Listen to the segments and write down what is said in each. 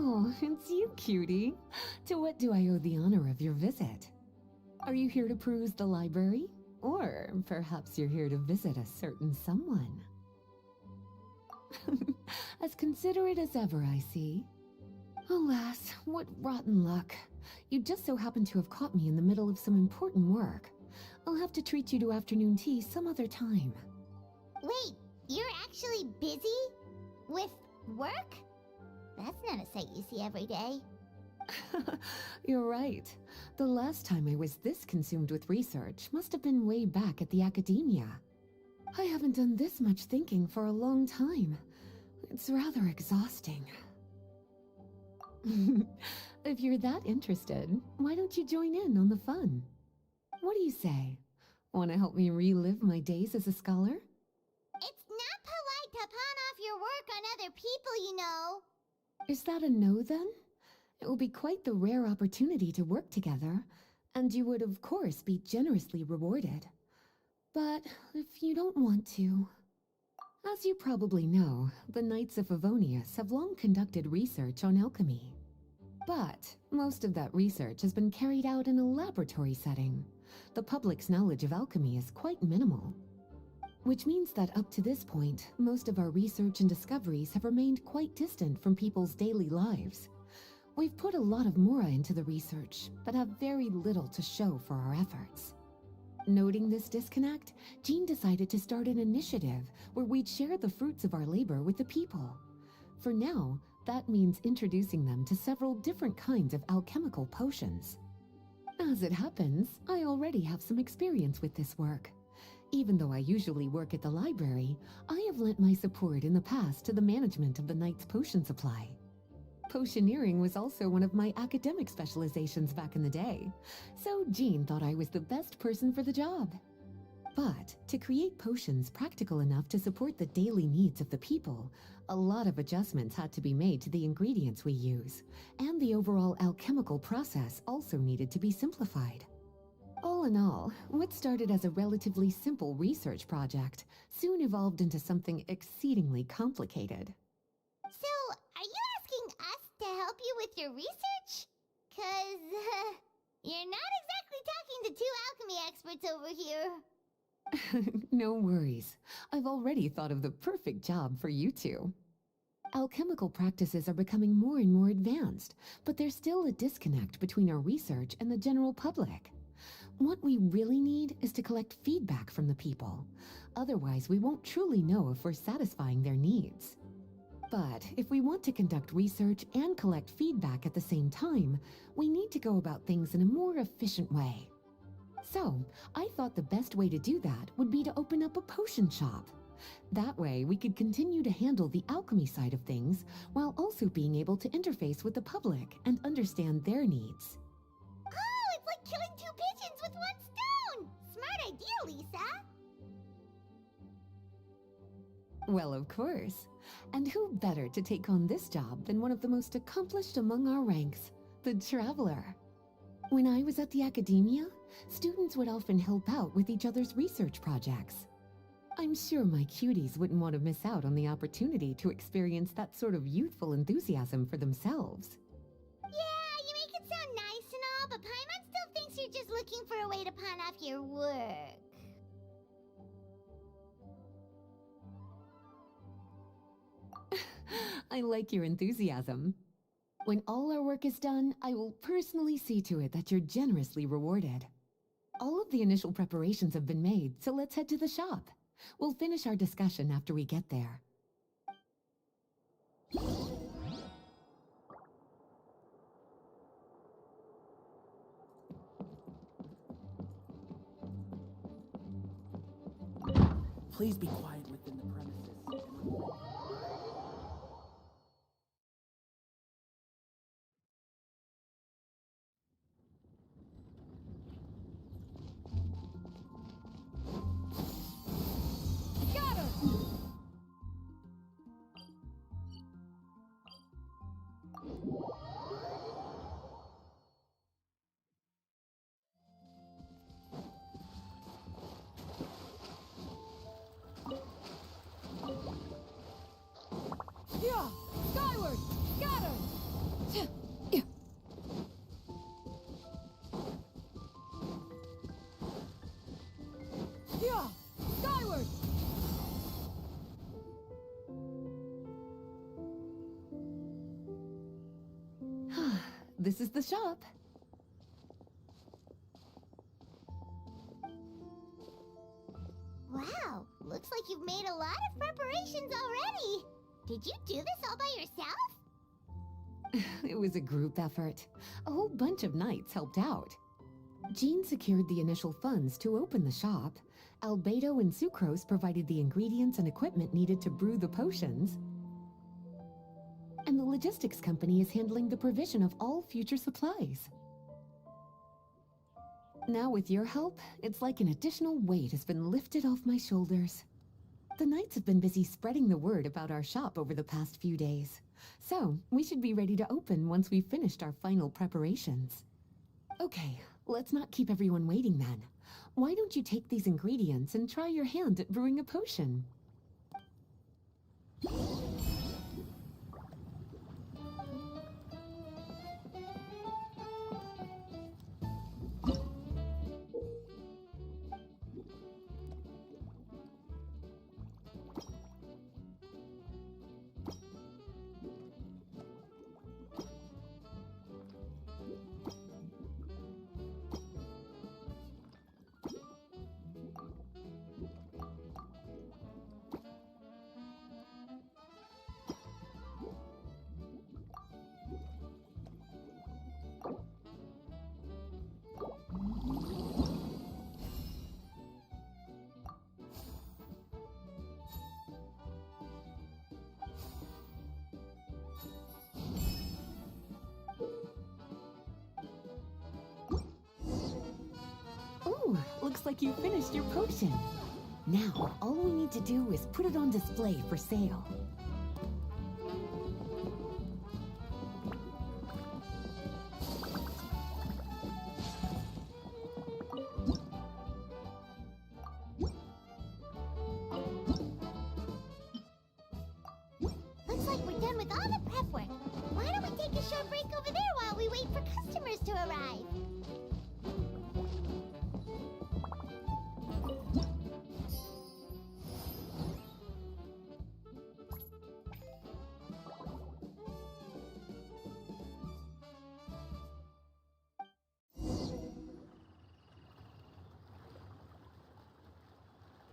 Oh, it's you, cutie. To what do I owe the honor of your visit? Are you here to peruse the library? Or perhaps you're here to visit a certain someone? As considerate as ever, I see. Alas, what rotten luck. You just so happen to have caught me in the middle of some important work. I'll have to treat you to afternoon tea some other time. Wait, you're actually busy? With work? That's not a sight you see every day. You're right. The last time I was this consumed with research must have been way back at the academia. I haven't done this much thinking for a long time. It's rather exhausting. If you're that interested, why don't you join in on the fun? What do you say? Want to help me relive my days as a scholar? It's not polite to pawn off your work on other people, you know. Is that a no then? It will be quite the rare opportunity to work together, and you would of course be generously rewarded. But if you don't want to... As you probably know, the Knights of Favonius have long conducted research on alchemy. But most of that research has been carried out in a laboratory setting. The public's knowledge of alchemy is quite minimal. Which means that up to this point, most of our research and discoveries have remained quite distant from people's daily lives. We've put a lot of mora into the research, but have very little to show for our efforts. Noting this disconnect, Jean decided to start an initiative where we'd share the fruits of our labor with the people. For now, that means introducing them to several different kinds of alchemical potions. As it happens, I already have some experience with this work. Even though I usually work at the library, I have lent my support in the past to the management of the Knight's potion supply. Potioneering was also one of my academic specializations back in the day, so Jean thought I was the best person for the job. But to create potions practical enough to support the daily needs of the people, a lot of adjustments had to be made to the ingredients we use, and the overall alchemical process also needed to be simplified. All in all, what started as a relatively simple research project soon evolved into something exceedingly complicated. So, are you asking us to help you with your research? 'Cause, you're not exactly talking to two alchemy experts over here. No worries. I've already thought of the perfect job for you two. Alchemical practices are becoming more and more advanced, but there's still a disconnect between our research and the general public. What we really need is to collect feedback from the people. Otherwise, we won't truly know if we're satisfying their needs. But if we want to conduct research and collect feedback at the same time, we need to go about things in a more efficient way. So, I thought the best way to do that would be to open up a potion shop. That way, we could continue to handle the alchemy side of things while also being able to interface with the public and understand their needs. Oh, it's like killing two pigeons with one stone! Smart idea, Lisa! Well, of course. And who better to take on this job than one of the most accomplished among our ranks, the Traveler? When I was at the academia, students would often help out with each other's research projects. I'm sure my cuties wouldn't want to miss out on the opportunity to experience that sort of youthful enthusiasm for themselves. Yeah, you make it sound nice and all, but Paimon still thinks you're just looking for a way to pawn off your work. I like your enthusiasm. When all our work is done, I will personally see to it that you're generously rewarded. All of the initial preparations have been made, so let's head to the shop. We'll finish our discussion after we get there. Please be quiet within the premises. Got her! Yeah! Skyward! Got her! Yeah! Skyward! This is the shop. Wow, looks like you've made a lot of preparations already. Did you do this all by yourself? It was a group effort. A whole bunch of knights helped out. Jean secured the initial funds to open the shop. Albedo and Sucrose provided the ingredients and equipment needed to brew the potions. And the logistics company is handling the provision of all future supplies. Now with your help, it's like an additional weight has been lifted off my shoulders. The knights have been busy spreading the word about our shop over the past few days. So, we should be ready to open once we've finished our final preparations. Okay, let's not keep everyone waiting then. Why don't you take these ingredients and try your hand at brewing a potion? Oh, looks like you finished your potion. Now, all we need to do is put it on display for sale. Looks like we're done with all the prep work. Why don't we take a short break over there while we wait for customers to arrive?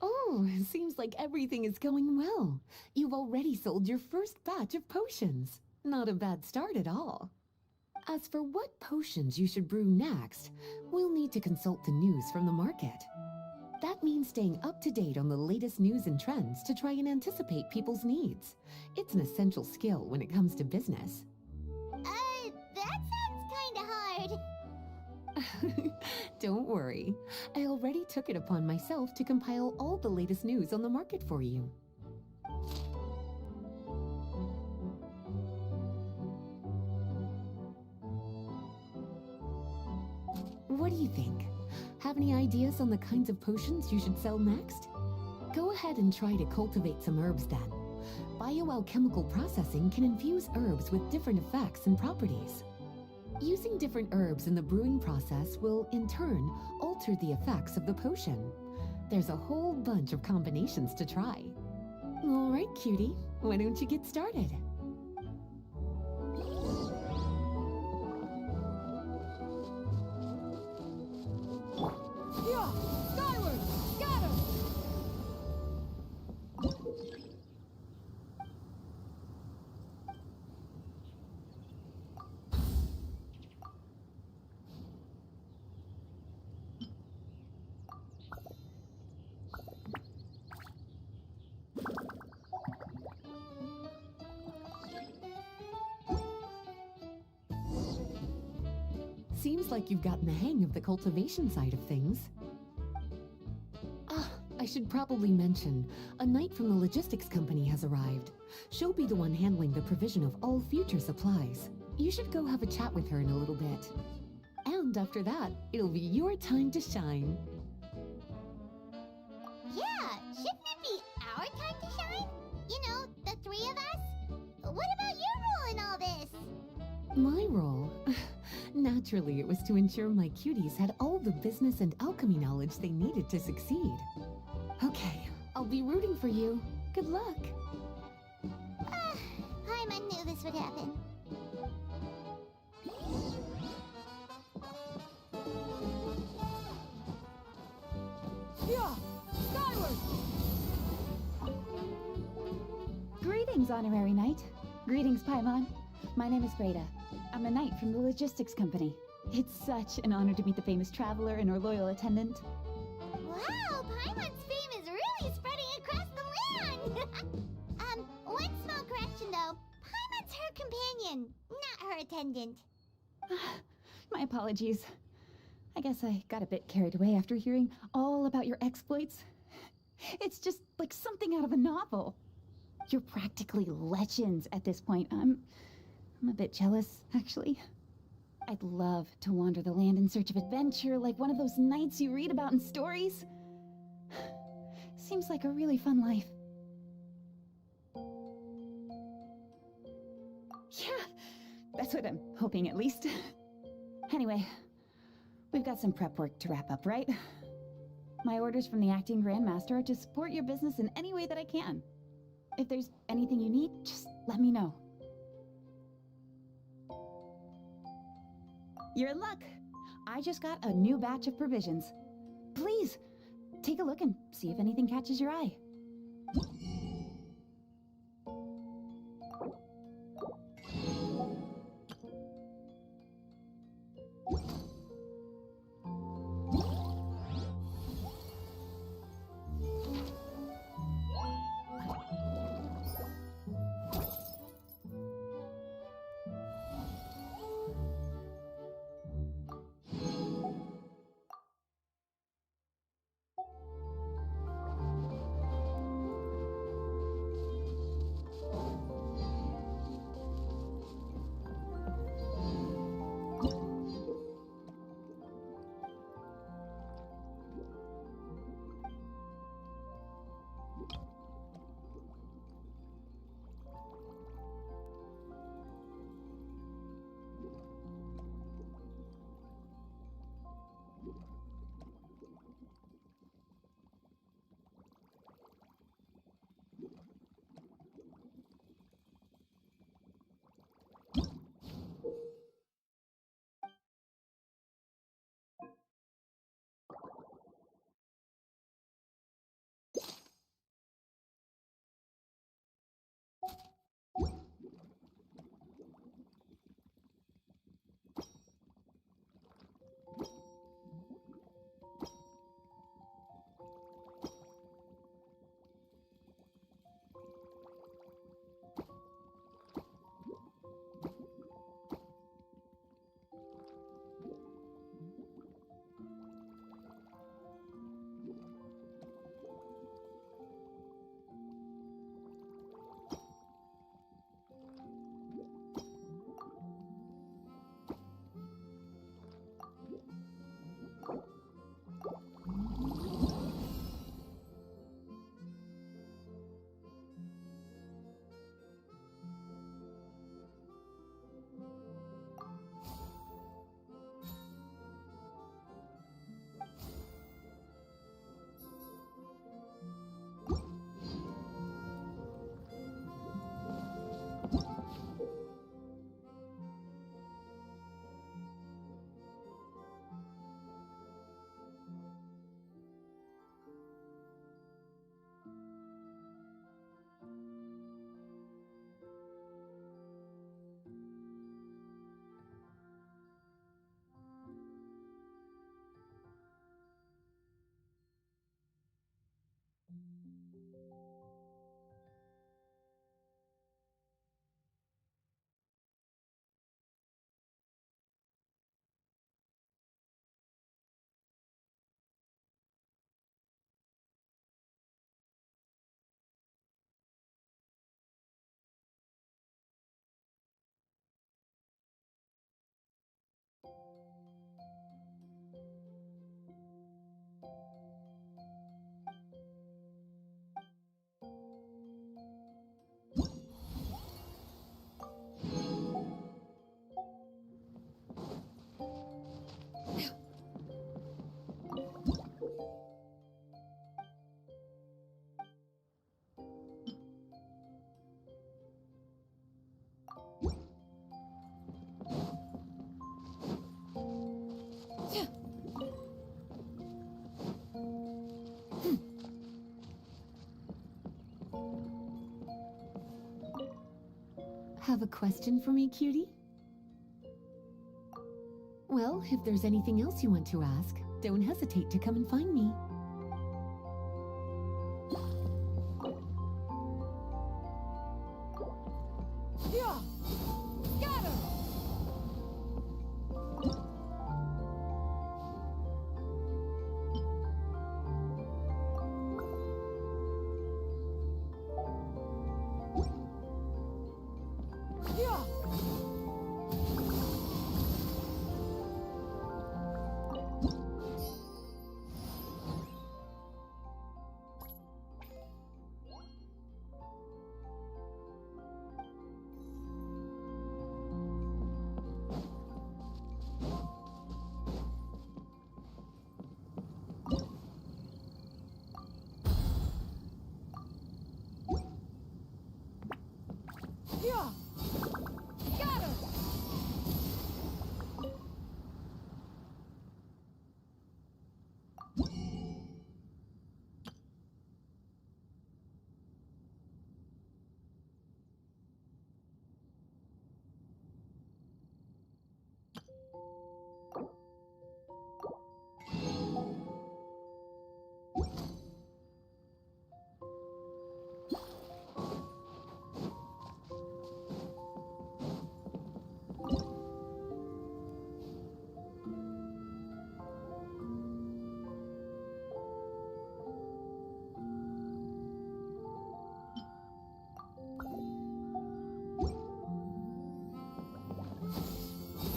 Oh, it seems like everything is going well. You've already sold your first batch of potions. Not a bad start at all. As for what potions you should brew next, we'll need to consult the news from the market. That means staying up to date on the latest news and trends to try and anticipate people's needs. It's an essential skill when it comes to business. That sounds kinda hard. Don't worry. I already took it upon myself to compile all the latest news on the market for you. What do you think? Have any ideas on the kinds of potions you should sell next? Go ahead and try to cultivate some herbs then. Bioalchemical processing can infuse herbs with different effects and properties. Using different herbs in the brewing process will, in turn, alter the effects of the potion. There's a whole bunch of combinations to try. All right, cutie, why don't you get started? Yeah! Skyward! Scatter! Seems like you've gotten the hang of the cultivation side of things. Ah, I should probably mention, a knight from the logistics company has arrived. She'll be the one handling the provision of all future supplies. You should go have a chat with her in a little bit. And after that, it'll be your time to shine. Yeah, shouldn't it be our time to shine? You know, the three of us? What about your role in all this? My role? Naturally, it was to ensure my cuties had all the business and alchemy knowledge they needed to succeed. Okay, I'll be rooting for you. Good luck. Paimon knew this would happen. Yeah! Skyward! Greetings, Honorary Knight. Greetings, Paimon. My name is Breda. I'm a knight from the logistics company. It's such an honor to meet the famous traveler and our loyal attendant. Wow, Paimon's fame is really spreading across the land! One small correction though. Paimon's her companion, not her attendant. My apologies. I guess I got a bit carried away after hearing all about your exploits. It's just like something out of a novel. You're practically legends at this point. I'm a bit jealous, actually. I'd love to wander the land in search of adventure like one of those knights you read about in stories. Seems like a really fun life. Yeah, that's what I'm hoping at least. Anyway, we've got some prep work to wrap up, right? My orders from the acting Grandmaster are to support your business in any way that I can. If there's anything you need, just let me know. You're in luck. I just got a new batch of provisions. Please, take a look and see if anything catches your eye. Have a question for me, cutie? Well, if there's anything else you want to ask, don't hesitate to come and find me. Yeah! Got her! Yeah! Yeah! Got her!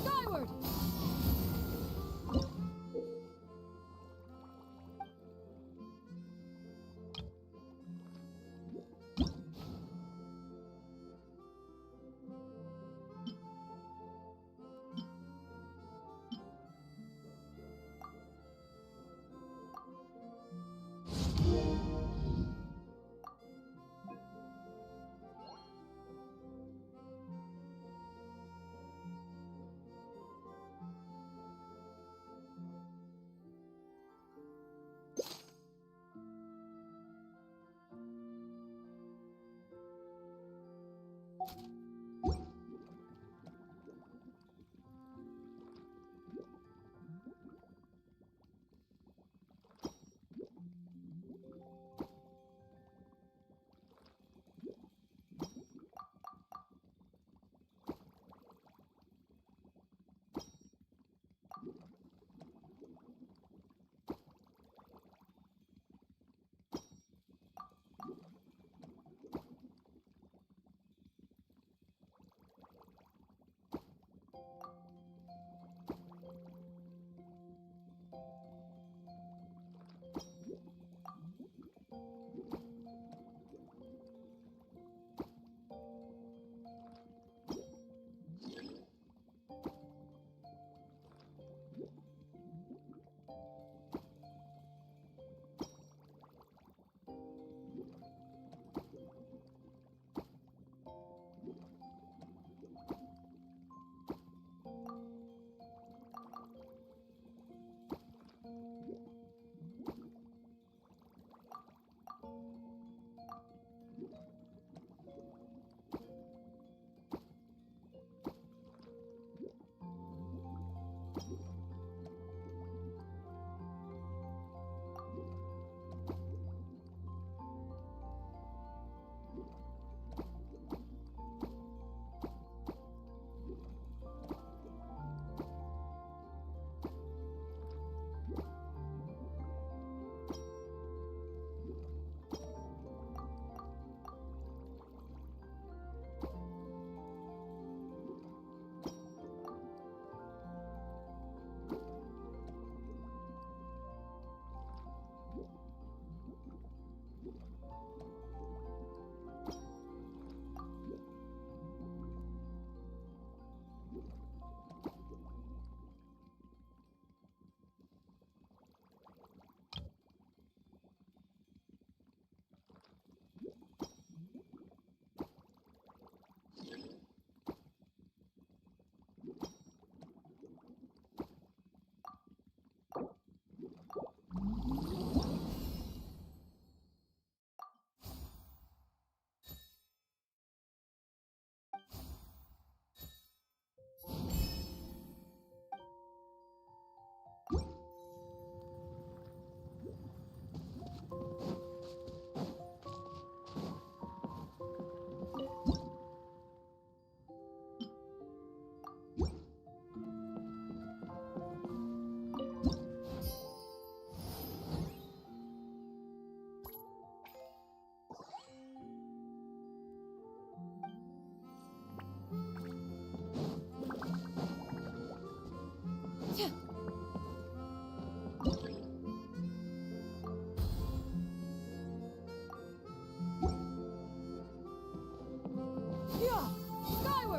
Skyward!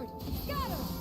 Skyward! Scatter!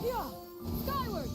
Yeah! Skyward!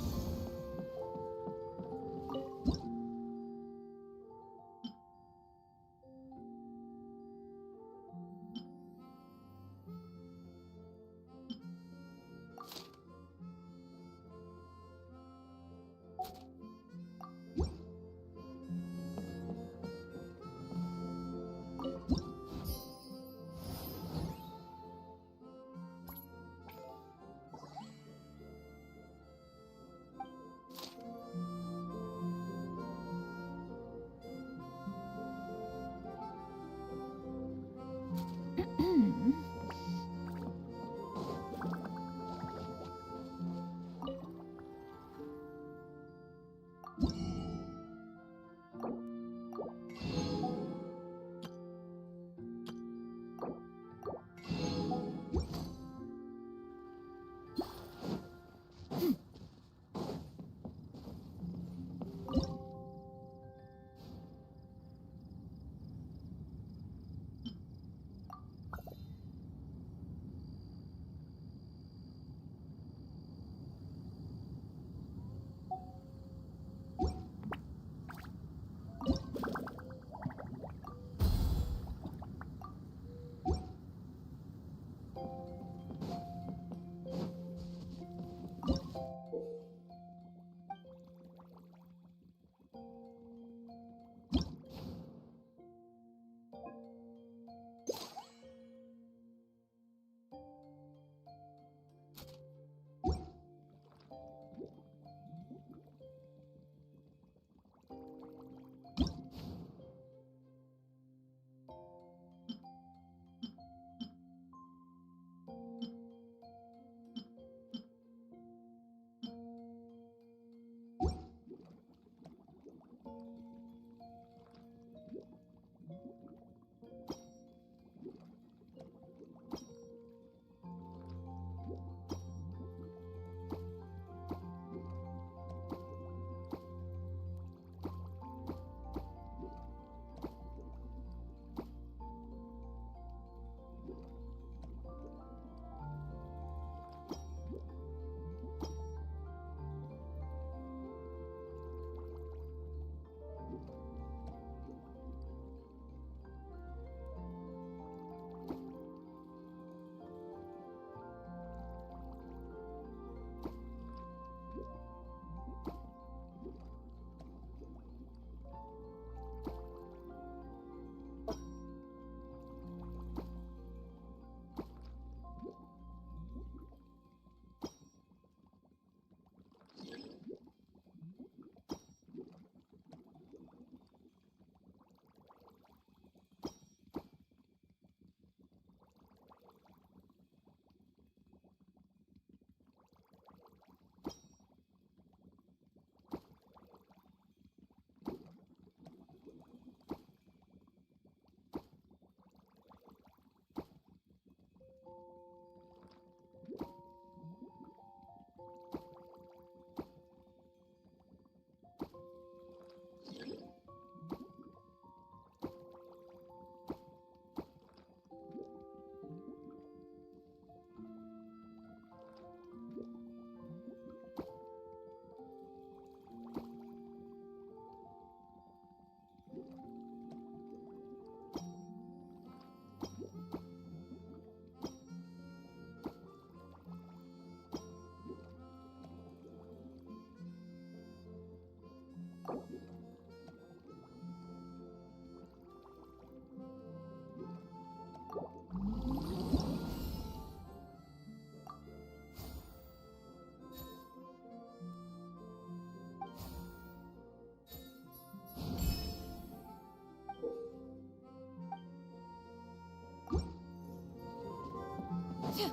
Yeah!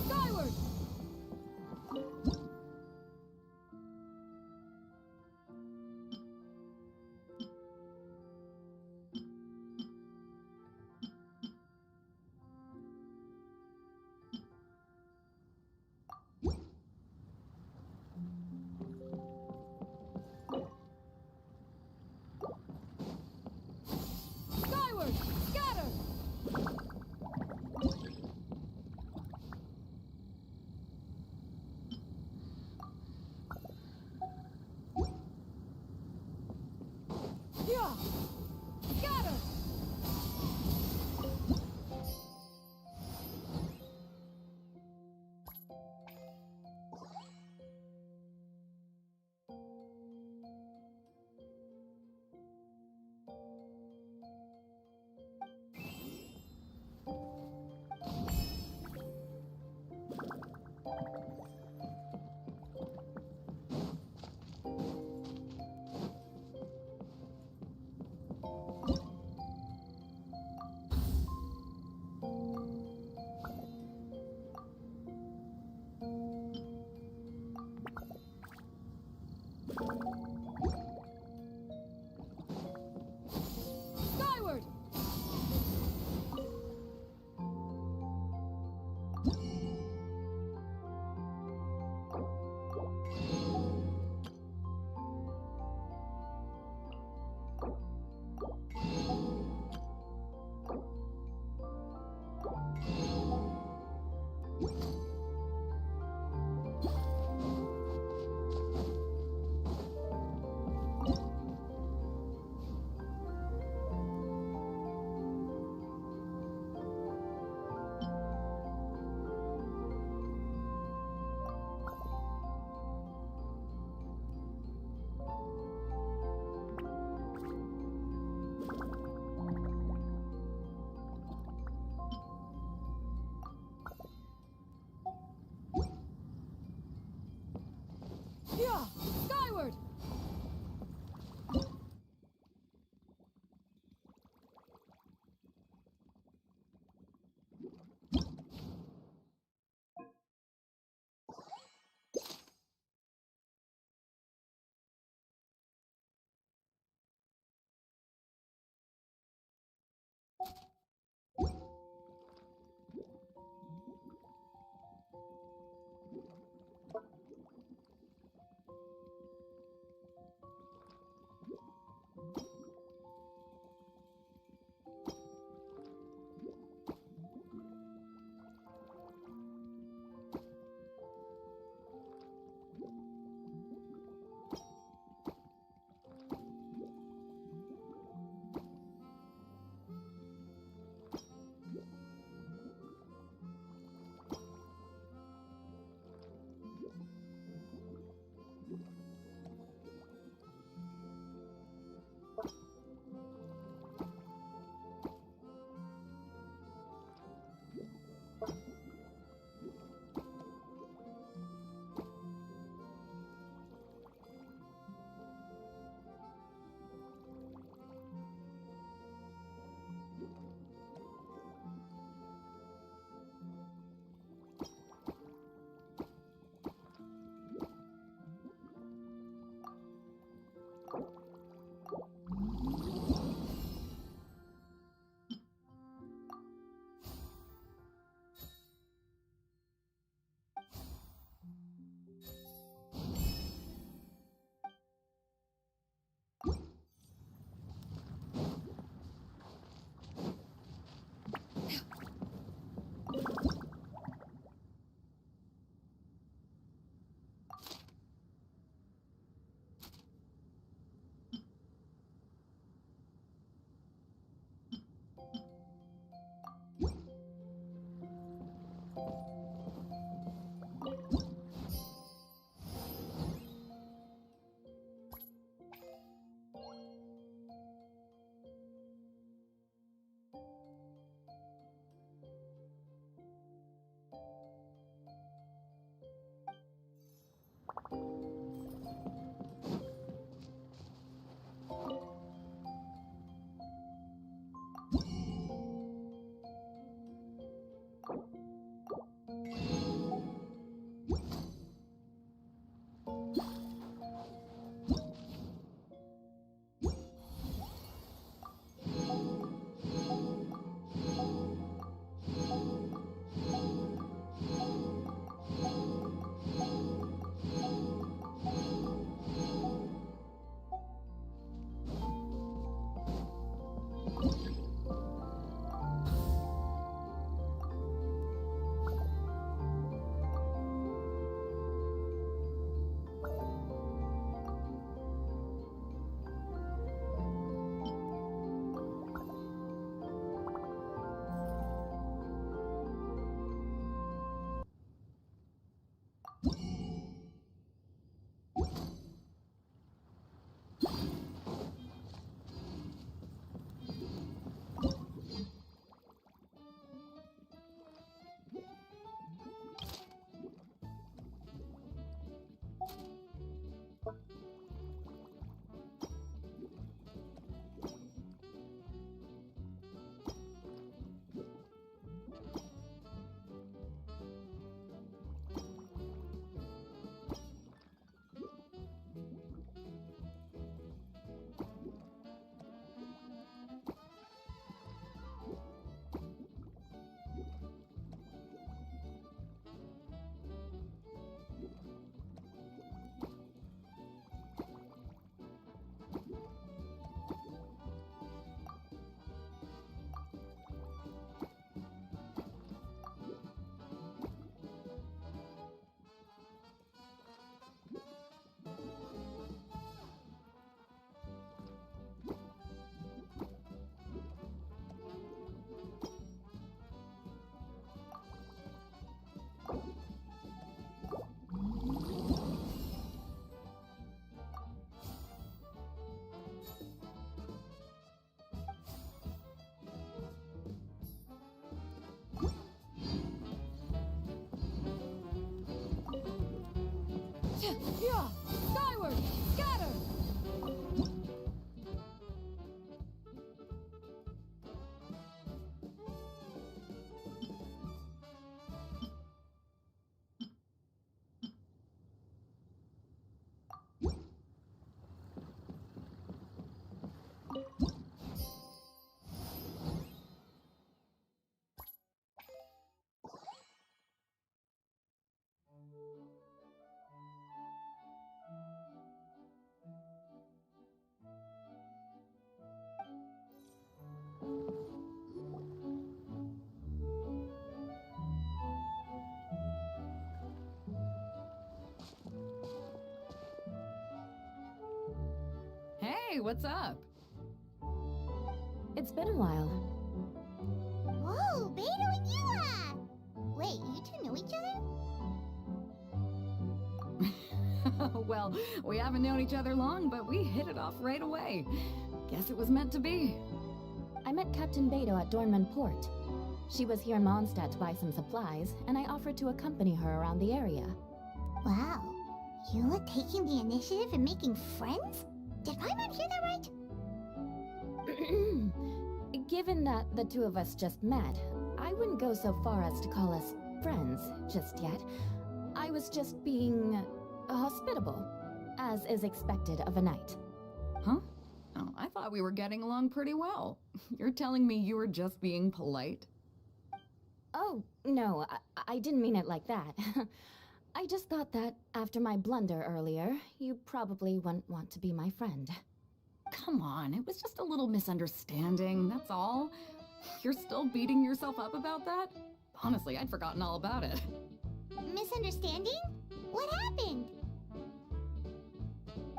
Skyward! Skyward! Scatter! Yeah! Skyward! Scatter! Hey, what's up? It's been a while. Whoa, Beto and Yua! Wait, you two know each other? Well, we haven't known each other long, but we hit it off right away. Guess it was meant to be. I met Captain Beto at Dornman Port. She was here in Mondstadt to buy some supplies, and I offered to accompany her around the area. Wow. Yua taking the initiative and making friends? Did Paimon hear that right? Given that the two of us just met, I wouldn't go so far as to call us friends just yet. I was just being hospitable, as is expected of a knight. Huh? Oh, I thought we were getting along pretty well. You're telling me you were just being polite? Oh, no, I didn't mean it like that. I just thought that after my blunder earlier, you probably wouldn't want to be my friend. Come on, it was just a little misunderstanding, that's all. You're still beating yourself up about that? Honestly, I'd forgotten all about it. Misunderstanding? What happened?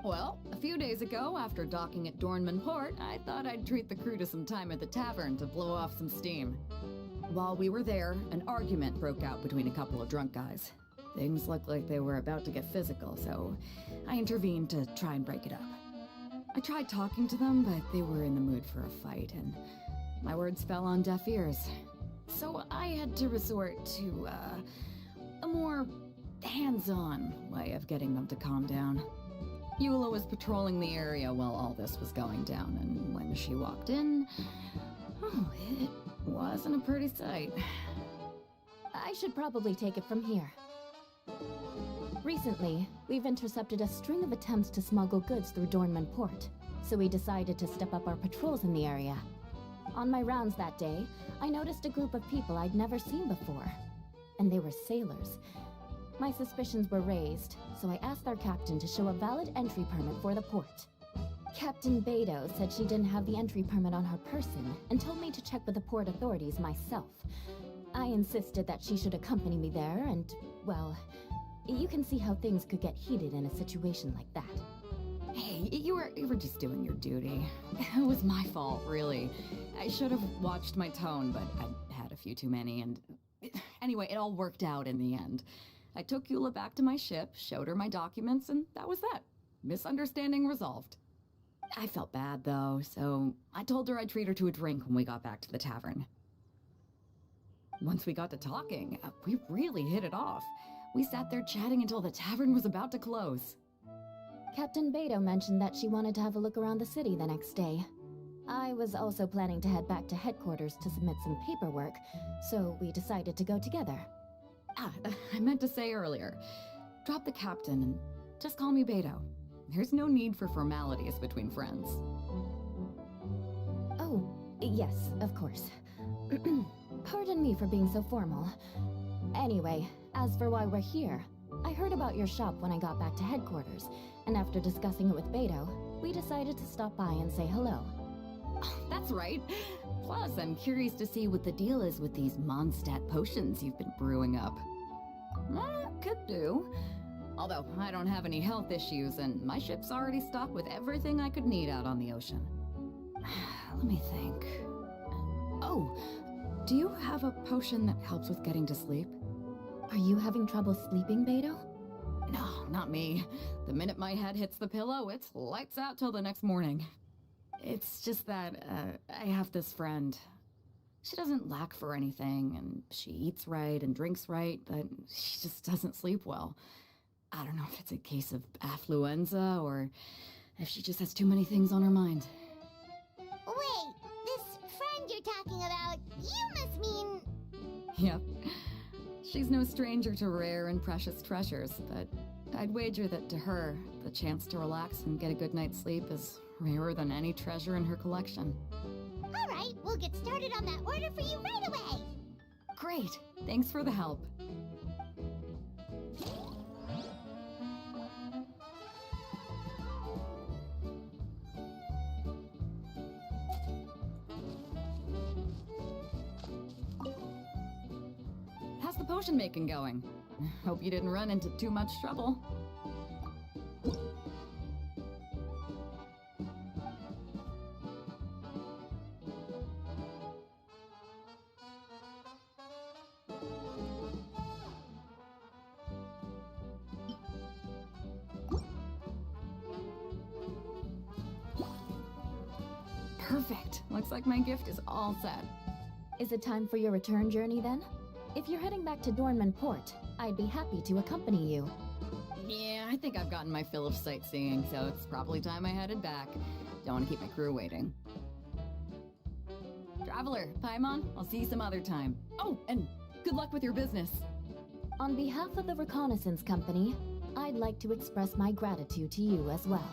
Well, a few days ago, after docking at Dornman Port, I thought I'd treat the crew to some time at the tavern to blow off some steam. While we were there, an argument broke out between a couple of drunk guys. Things looked like they were about to get physical, so I intervened to try and break it up. I tried talking to them, but they were in the mood for a fight, and my words fell on deaf ears. So I had to resort to, a more hands-on way of getting them to calm down. Eula was patrolling the area while all this was going down, and when she walked in, oh, it wasn't a pretty sight. I should probably take it from here. Recently, we've intercepted a string of attempts to smuggle goods through Dornman Port, so we decided to step up our patrols in the area. On my rounds that day, I noticed a group of people I'd never seen before, and they were sailors. My suspicions were raised, so I asked our captain to show a valid entry permit for the port. Captain Beto said she didn't have the entry permit on her person and told me to check with the port authorities myself. I insisted that she should accompany me there, and, well, you can see how things could get heated in a situation like that. Hey, you were just doing your duty. It was my fault, really. I should have watched my tone, but I had a few too many, and anyway, it all worked out in the end. I took Eula back to my ship, showed her my documents, and that was that. Misunderstanding resolved. I felt bad, though, so I told her I'd treat her to a drink when we got back to the tavern. Once we got to talking, we really hit it off. We sat there chatting until the tavern was about to close. Captain Beto mentioned that she wanted to have a look around the city the next day. I was also planning to head back to headquarters to submit some paperwork, so we decided to go together. I meant to say earlier, drop the captain and just call me Beto. There's no need for formalities between friends. Oh, yes, of course. Pardon me for being so formal. Anyway, as for why we're here, I heard about your shop when I got back to headquarters, and after discussing it with Beto, we decided to stop by and say hello. Oh, that's right. Plus, I'm curious to see what the deal is with these Mondstadt potions you've been brewing up. Could do. Although, I don't have any health issues, and my ship's already stocked with everything I could need out on the ocean. Let me think. Oh, do you have a potion that helps with getting to sleep? Are you having trouble sleeping, Beto? No, not me. The minute my head hits the pillow, it's lights out till the next morning. It's just that, I have this friend. She doesn't lack for anything, and she eats right and drinks right, but she just doesn't sleep well. I don't know if it's a case of affluenza or if she just has too many things on her mind. Wait, this friend you're talking about, you must mean... Yep. She's no stranger to rare and precious treasures, but I'd wager that to her, the chance to relax and get a good night's sleep is rarer than any treasure in her collection. Alright, we'll get started on that order for you right away! Great! Thanks for the help. How's the potion making going? Hope you didn't run into too much trouble. Perfect. Looks like my gift is all set. Is it time for your return journey then? If you're heading back to Dornman Port, I'd be happy to accompany you. Yeah, I think I've gotten my fill of sightseeing, so it's probably time I headed back. Don't want to keep my crew waiting. Traveler, Paimon, I'll see you some other time. Oh, and good luck with your business. On behalf of the Reconnaissance Company, I'd like to express my gratitude to you as well.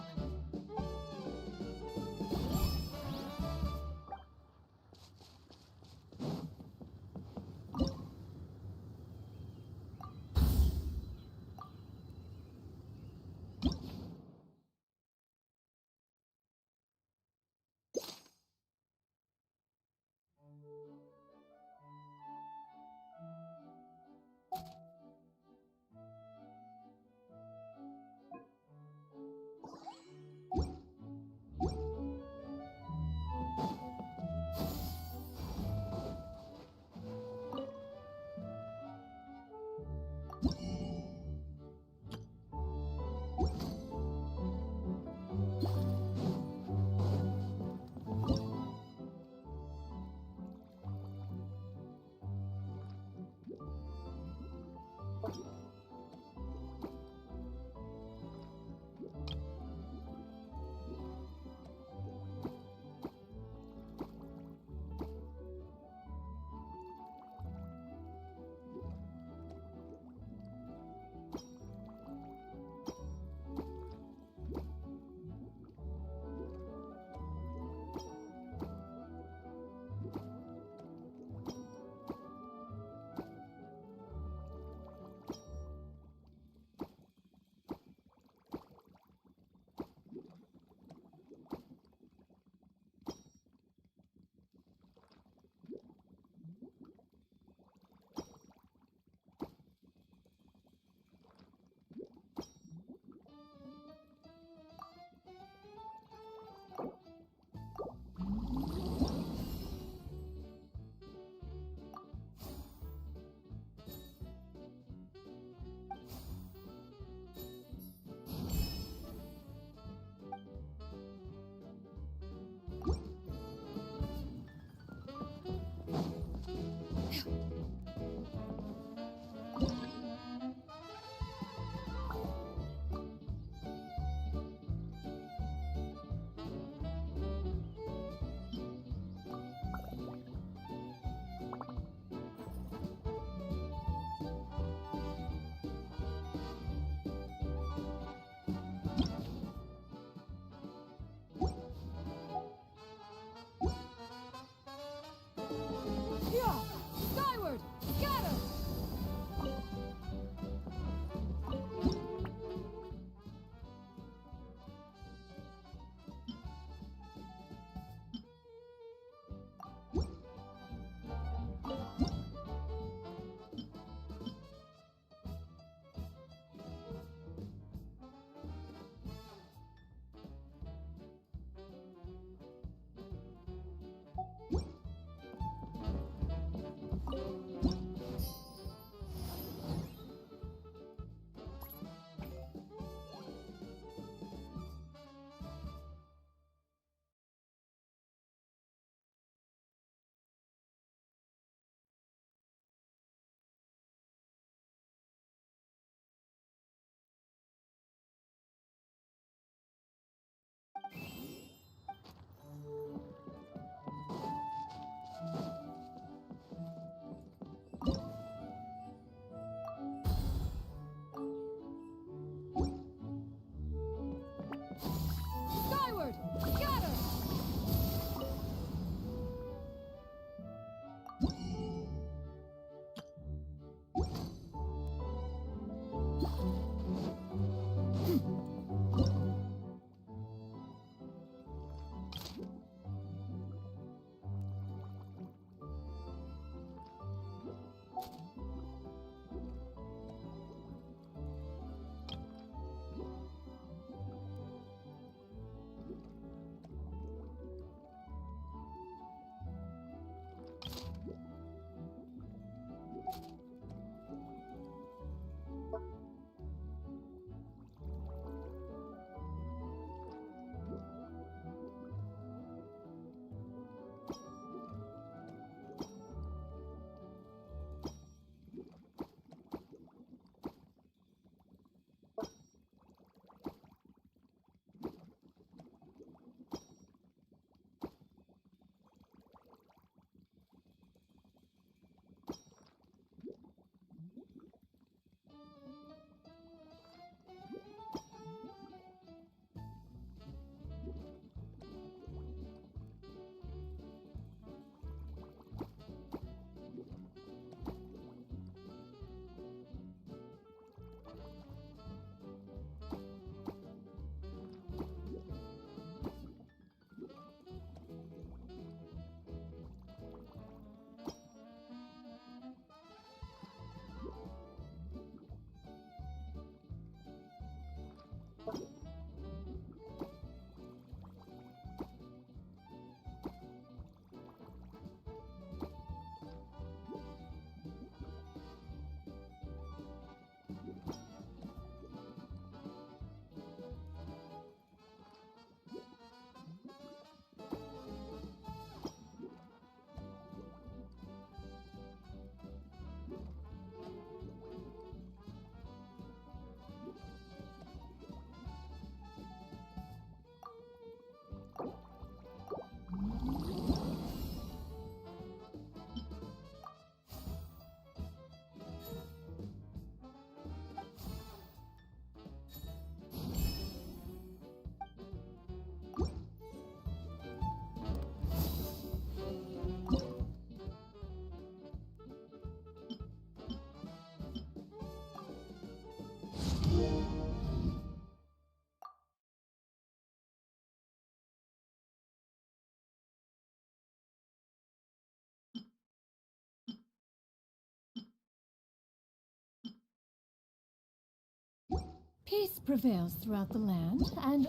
Peace prevails throughout the land, and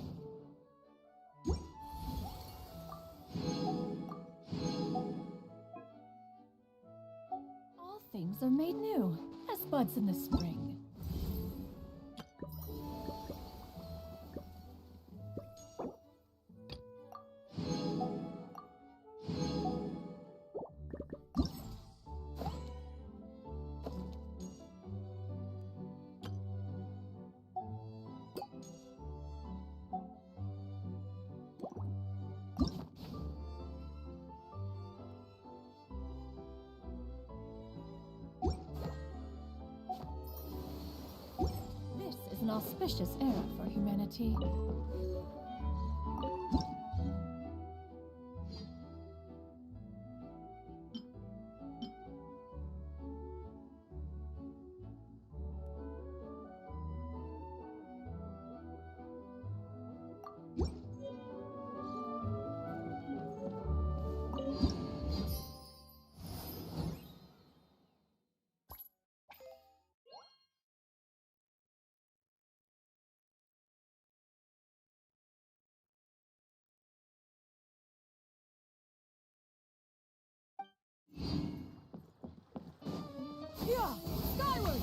all things are made new, as buds in the spring. This is an auspicious era for humanity. Yeah! Skyward!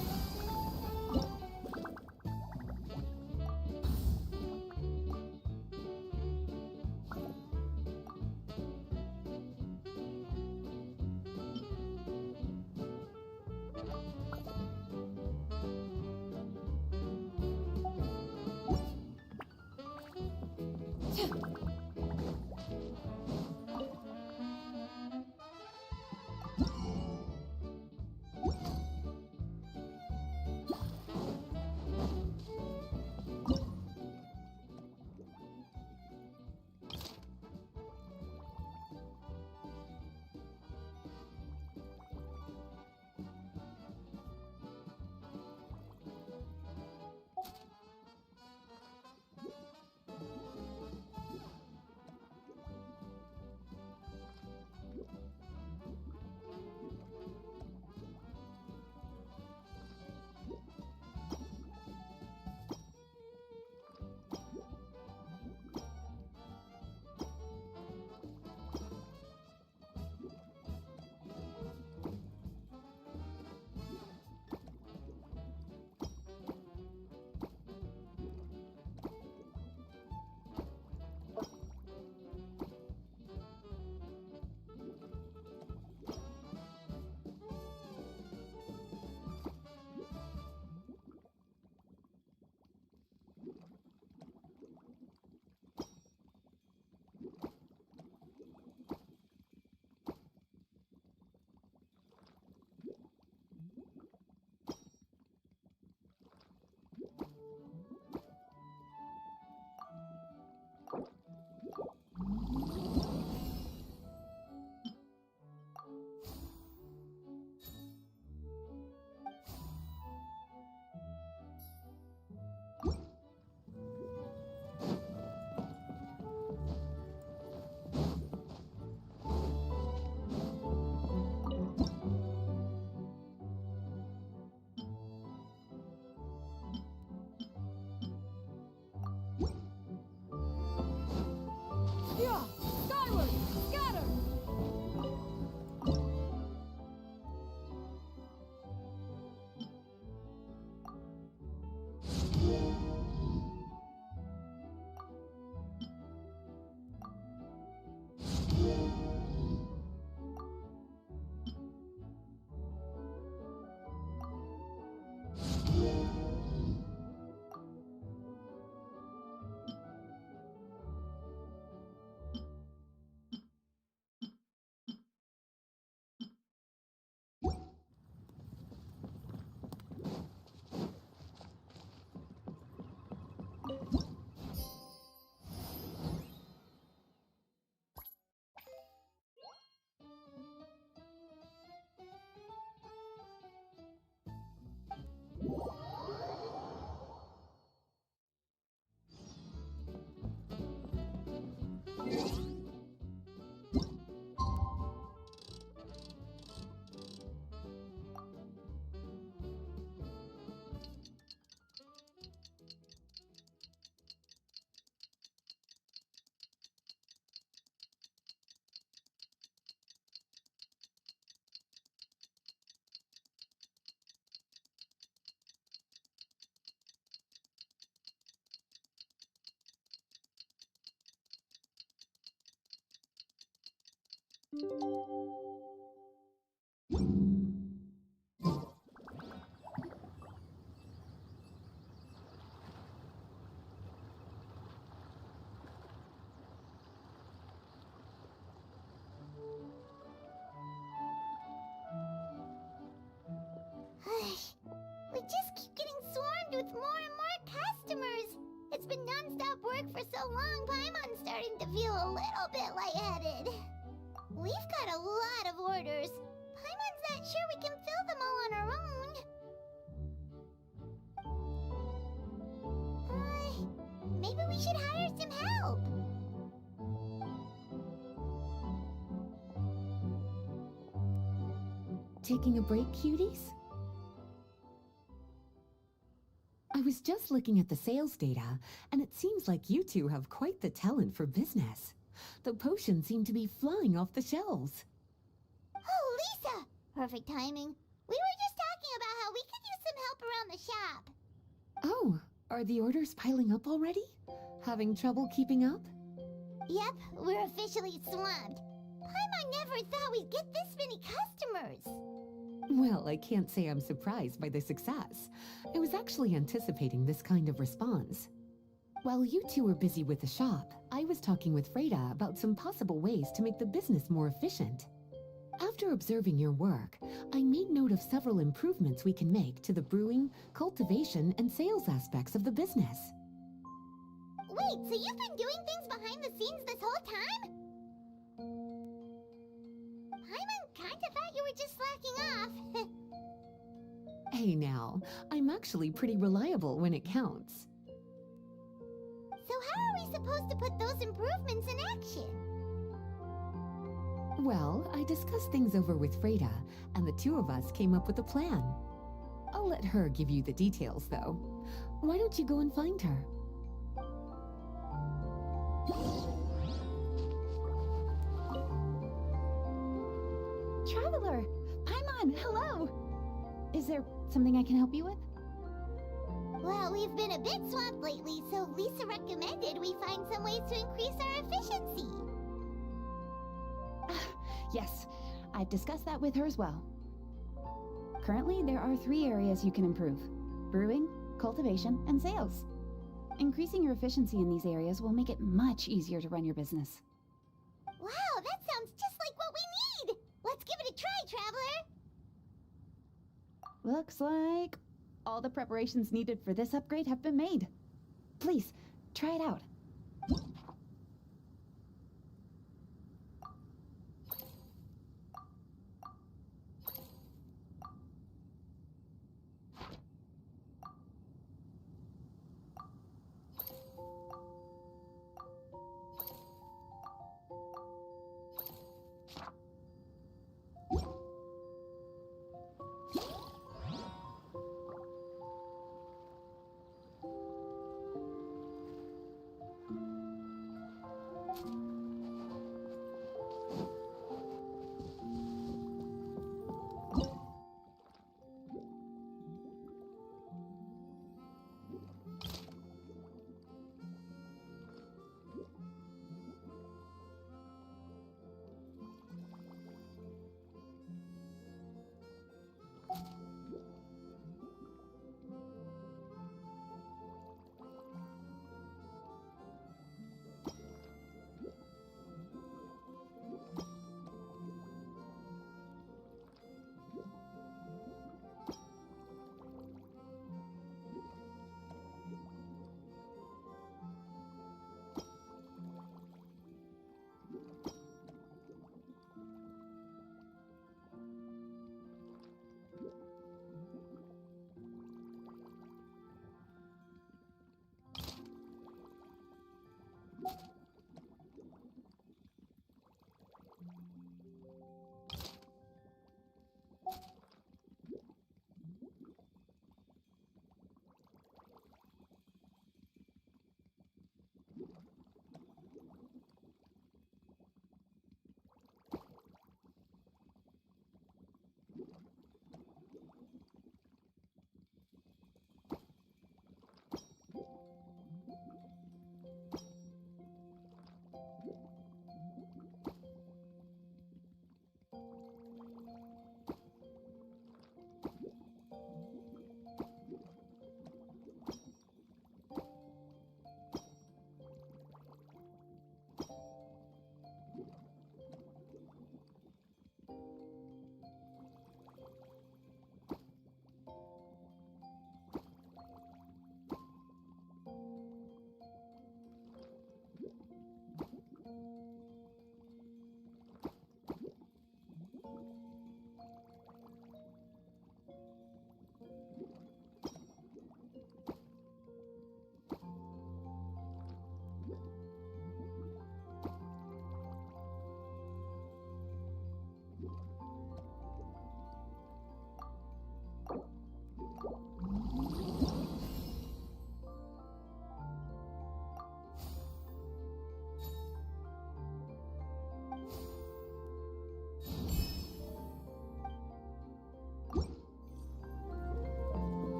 been non-stop work for so long, Paimon's starting to feel a little bit lightheaded. We've got a lot of orders. Paimon's not sure we can fill them all on our own. Maybe we should hire some help. Taking a break, cuties? I was just looking at the sales data, and it seems like you two have quite the talent for business. The potions seem to be flying off the shelves. Oh, Lisa! Perfect timing. We were just talking about how we could use some help around the shop. Oh, are the orders piling up already? Having trouble keeping up? Yep, we're officially swamped. Paimon never thought we'd get this many customers. Well, I can't say I'm surprised by the success. I was actually anticipating this kind of response. While you two were busy with the shop, I was talking with Freda about some possible ways to make the business more efficient. After observing your work, I made note of several improvements we can make to the brewing, cultivation, and sales aspects of the business. Wait, so you've been doing things behind the scenes this whole time? Paimon kinda thought you were just slacking off. Hey now, I'm actually pretty reliable when it counts. So how are we supposed to put those improvements in action? Well, I discussed things over with Freda, and the two of us came up with a plan. I'll let her give you the details, though. Why don't you go and find her? Traveler! Paimon, hello! Is there something I can help you with? Well, we've been a bit swamped lately, so Lisa recommended we find some ways to increase our efficiency. Yes, I've discussed that with her as well. Currently, there are 3 areas you can improve: brewing, cultivation, and sales. Increasing your efficiency in these areas will make it much easier to run your business. Wow, that sounds just like what we need! Let's give it a try, Traveler! Looks like all the preparations needed for this upgrade have been made. Please, try it out.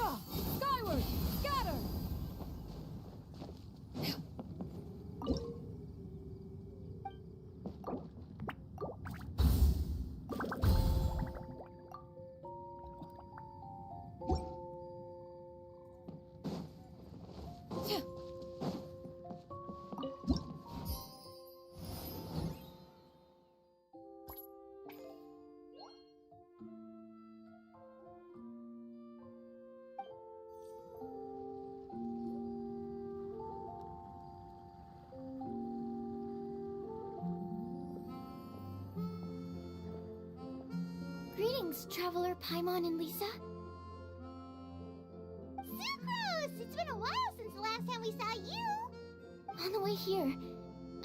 Yeah! Skyward! Scatter! Greetings, Traveler Paimon and Lisa. Sucrose! It's been a while since the last time we saw you! On the way here,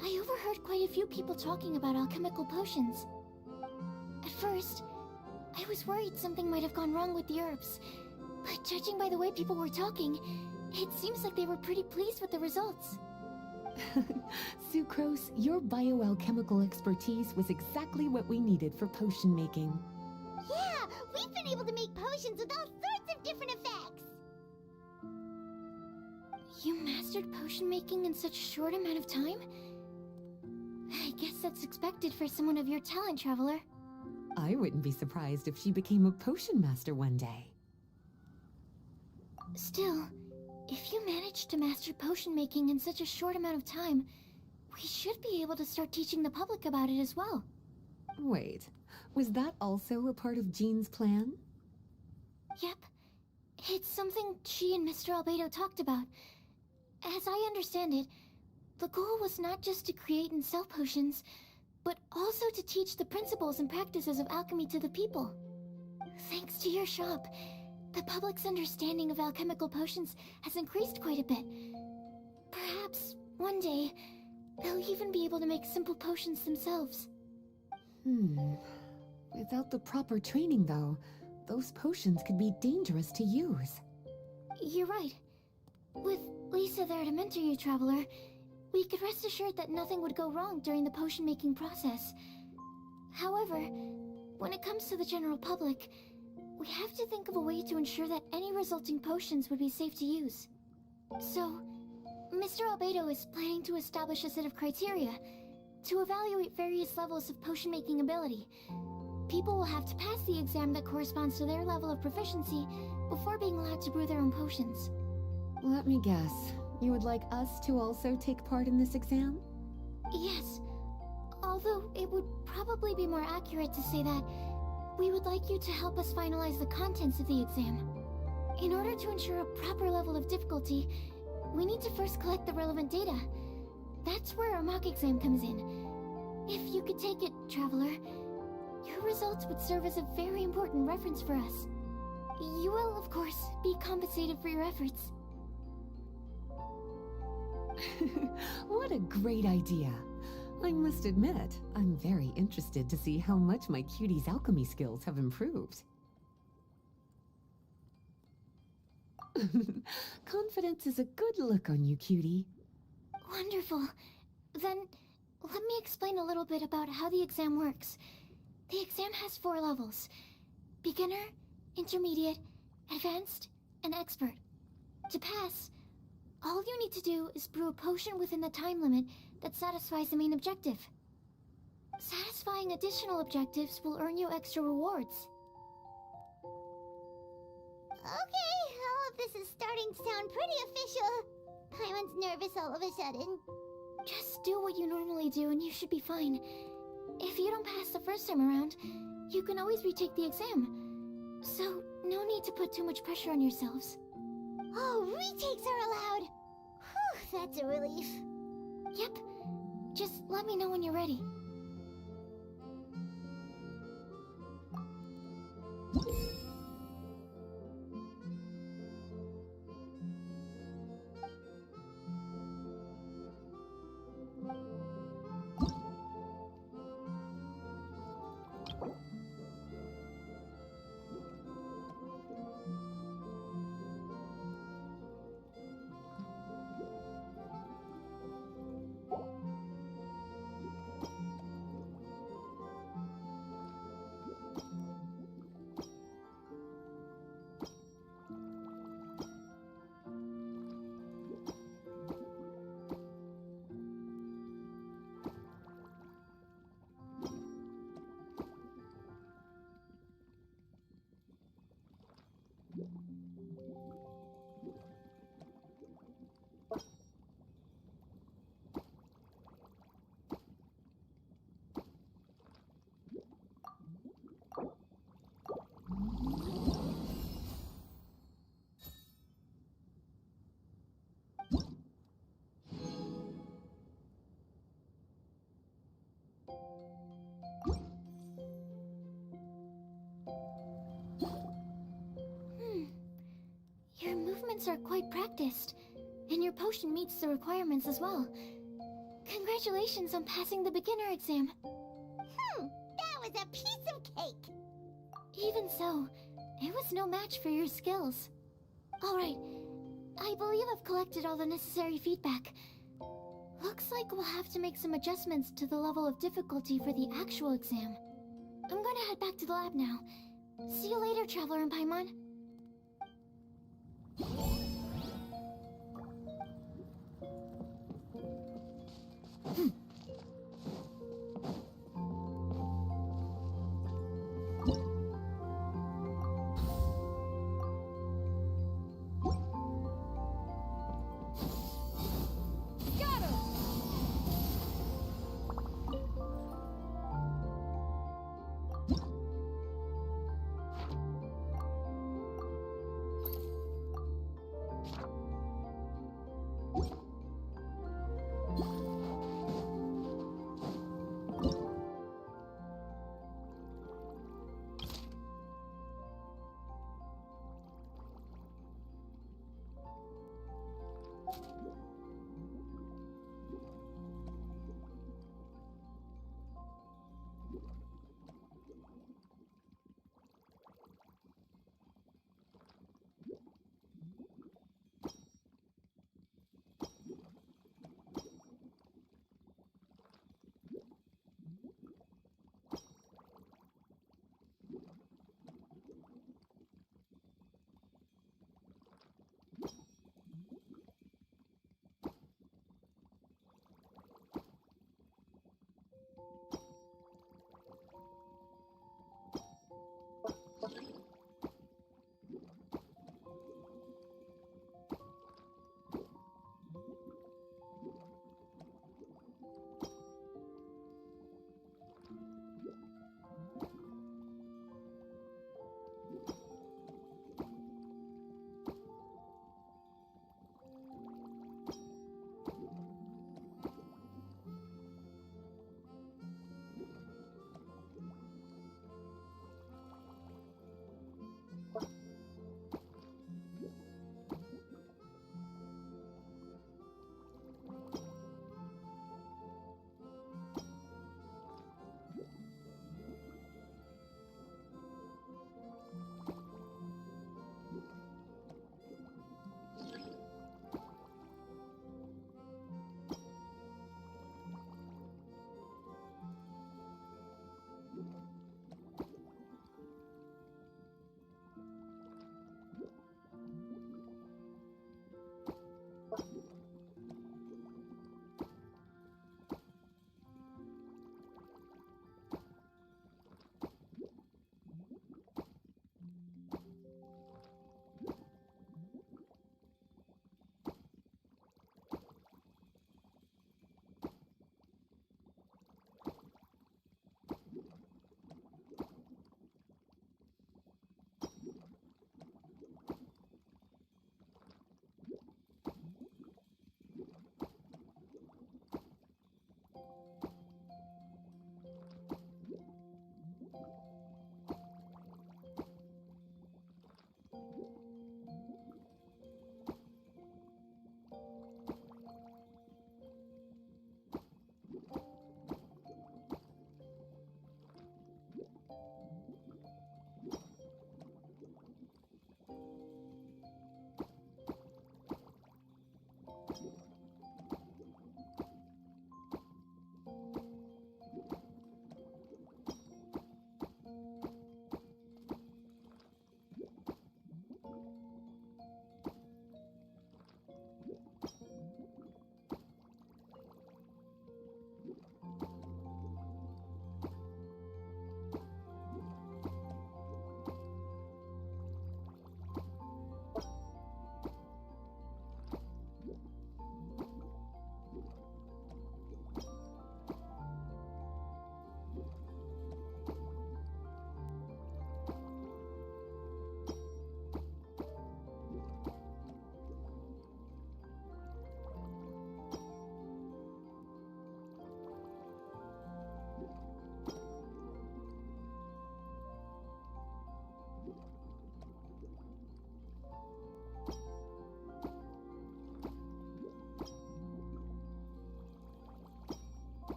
I overheard quite a few people talking about alchemical potions. At first, I was worried something might have gone wrong with the herbs, but judging by the way people were talking, it seems like they were pretty pleased with the results. Sucrose, your bioalchemical expertise was exactly what we needed for potion making. Yeah, we've been able to make potions with all sorts of different effects! You mastered potion making in such a short amount of time? I guess that's expected for someone of your talent, Traveler. I wouldn't be surprised if she became a potion master one day. Still, if you managed to master potion making in such a short amount of time, we should be able to start teaching the public about it as well. Wait, was that also a part of Jean's plan? Yep. It's something she and Mr. Albedo talked about. As I understand it, the goal was not just to create and sell potions, but also to teach the principles and practices of alchemy to the people. Thanks to your shop, the public's understanding of alchemical potions has increased quite a bit. Perhaps, one day, they'll even be able to make simple potions themselves. Without the proper training, though, those potions could be dangerous to use. You're right. With Lisa there to mentor you, Traveler, we could rest assured that nothing would go wrong during the potion-making process. However, when it comes to the general public, we have to think of a way to ensure that any resulting potions would be safe to use. So, Mr. Albedo is planning to establish a set of criteria to evaluate various levels of potion-making ability. People will have to pass the exam that corresponds to their level of proficiency before being allowed to brew their own potions. Let me guess. You would like us to also take part in this exam? Yes. Although it would probably be more accurate to say that we would like you to help us finalize the contents of the exam. In order to ensure a proper level of difficulty, we need to first collect the relevant data. That's where our mock exam comes in. If you could take it, Traveler, your results would serve as a very important reference for us. You will, of course, be compensated for your efforts. What a great idea. I must admit, I'm very interested to see how much my cutie's alchemy skills have improved. Confidence is a good look on you, cutie. Wonderful. Then, let me explain a little bit about how the exam works. The exam has 4 levels: beginner, intermediate, advanced, and expert. To pass, all you need to do is brew a potion within the time limit that satisfies the main objective. Satisfying additional objectives will earn you extra rewards. Okay, all of this is starting to sound pretty official. Paimon's nervous all of a sudden. Just do what you normally do and you should be fine. If you don't pass the first time around, you can always retake the exam. So, no need to put too much pressure on yourselves. Oh, retakes are allowed! Whew, that's a relief. Yep. Just let me know when you're ready. are quite practiced, and your potion meets the requirements as well. Congratulations on passing the beginner exam. That was a piece of cake! Even so, it was no match for your skills. Alright, I believe I've collected all the necessary feedback. Looks like we'll have to make some adjustments to the level of difficulty for the actual exam. I'm gonna head back to the lab now. See you later, Traveler and Paimon.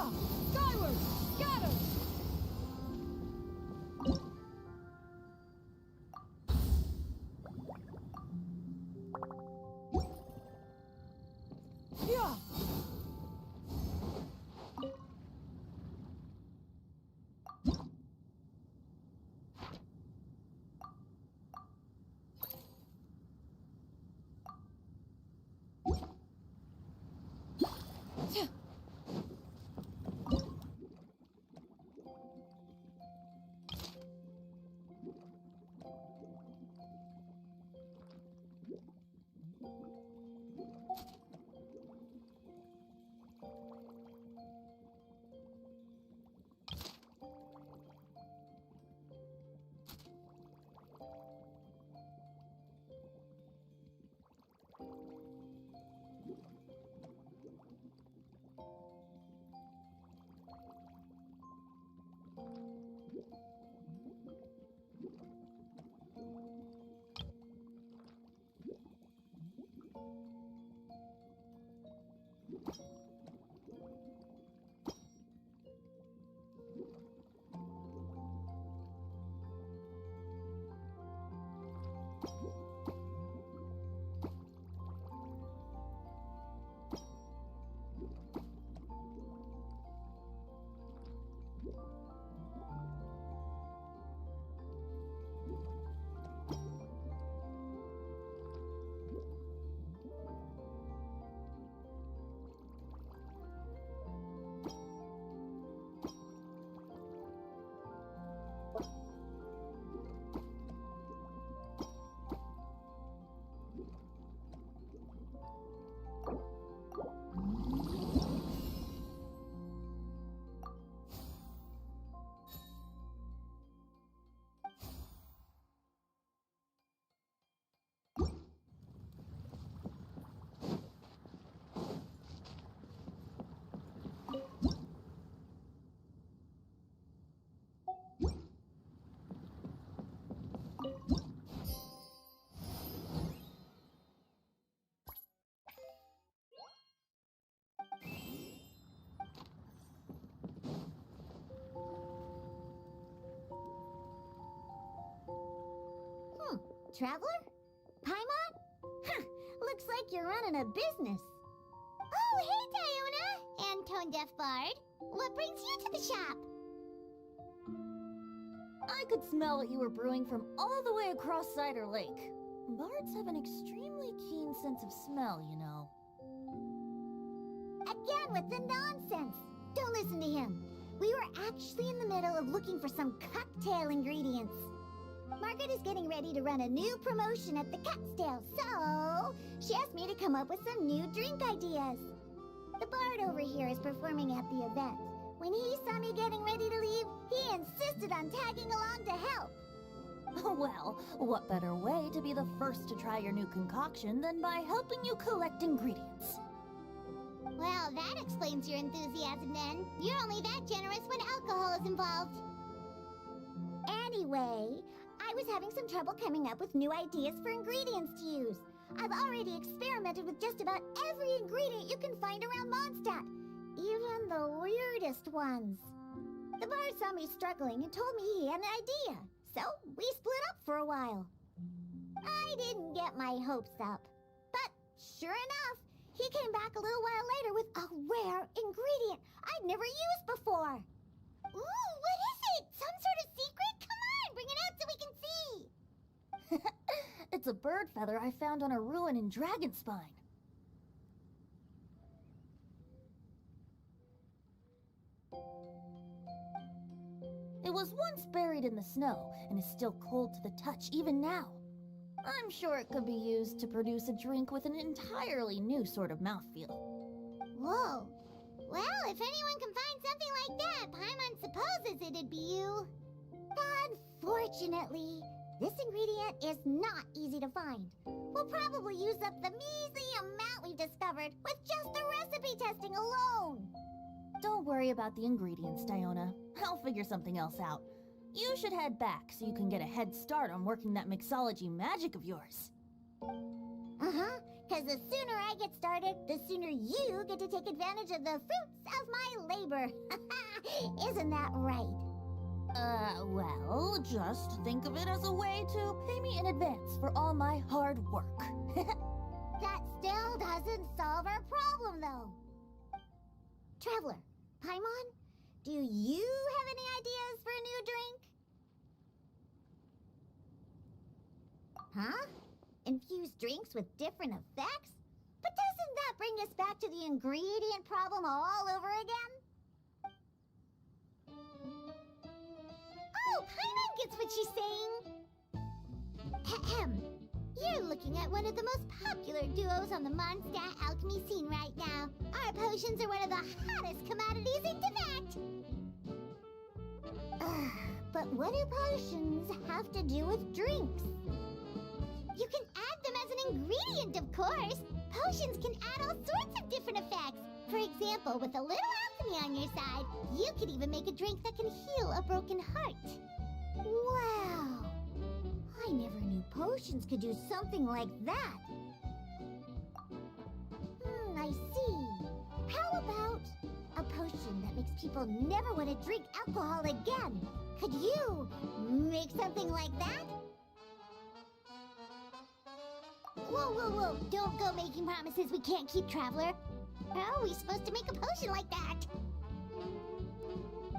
Yeah! Skyward! Scatter! Yeah! Traveler? Paimon? Huh, looks like you're running a business. Oh, hey, Diona! And Tone Deaf Bard. What brings you to the shop? I could smell what you were brewing from all the way across Cider Lake. Bards have an extremely keen sense of smell, you know. Again with the nonsense. Don't listen to him. We were actually in the middle of looking for some cocktail ingredients. Margaret is getting ready to run a new promotion at the Catstail, so she asked me to come up with some new drink ideas. The bard over here is performing at the event. When he saw me getting ready to leave, he insisted on tagging along to help. Well, what better way to be the first to try your new concoction than by helping you collect ingredients? Well, that explains your enthusiasm then. You're only that generous when alcohol is involved. Anyway, I was having some trouble coming up with new ideas for ingredients to use. I've already experimented with just about every ingredient you can find around Mondstadt, even the weirdest ones. The bard saw me struggling and told me he had an idea, so we split up for a while. I didn't get my hopes up, but sure enough, he came back a little while later with a rare ingredient I'd never used before. Ooh, what is it? Some sort of secret? Come on, bring it out so we can see. It's a bird feather I found on a ruin in Dragonspine. It was once buried in the snow and is still cold to the touch even now. I'm sure it could be used to produce a drink with an entirely new sort of mouthfeel. Whoa. Well, if anyone can find something like that, Paimon supposes it'd be you. Unfortunately, this ingredient is not easy to find. We'll probably use up the measly amount we've discovered with just the recipe testing alone. Don't worry about the ingredients, Diona. I'll figure something else out. You should head back so you can get a head start on working that mixology magic of yours. Uh-huh, because the sooner I get started, the sooner you get to take advantage of the fruits of my labor. Isn't that right? Well, just think of it as a way to pay me in advance for all my hard work. That still doesn't solve our problem, though. Traveler, Paimon, do you have any ideas for a new drink? Huh? Infused drinks with different effects? But doesn't that bring us back to the ingredient problem all over again? Oh, Paimon gets what she's saying. Ahem. You're looking at one of the most popular duos on the Mondstadt alchemy scene right now. Our potions are one of the hottest commodities in Tibet. But what do potions have to do with drinks? You can add them as an ingredient, of course. Potions can add all sorts of different effects. For example, with a little alchemy on your side, you could even make a drink that can heal a broken heart. Wow! I never knew potions could do something like that. I see. How about a potion that makes people never want to drink alcohol again? Could you make something like that? Whoa. Don't go making promises we can't keep, Traveler. How are we supposed to make a potion like that?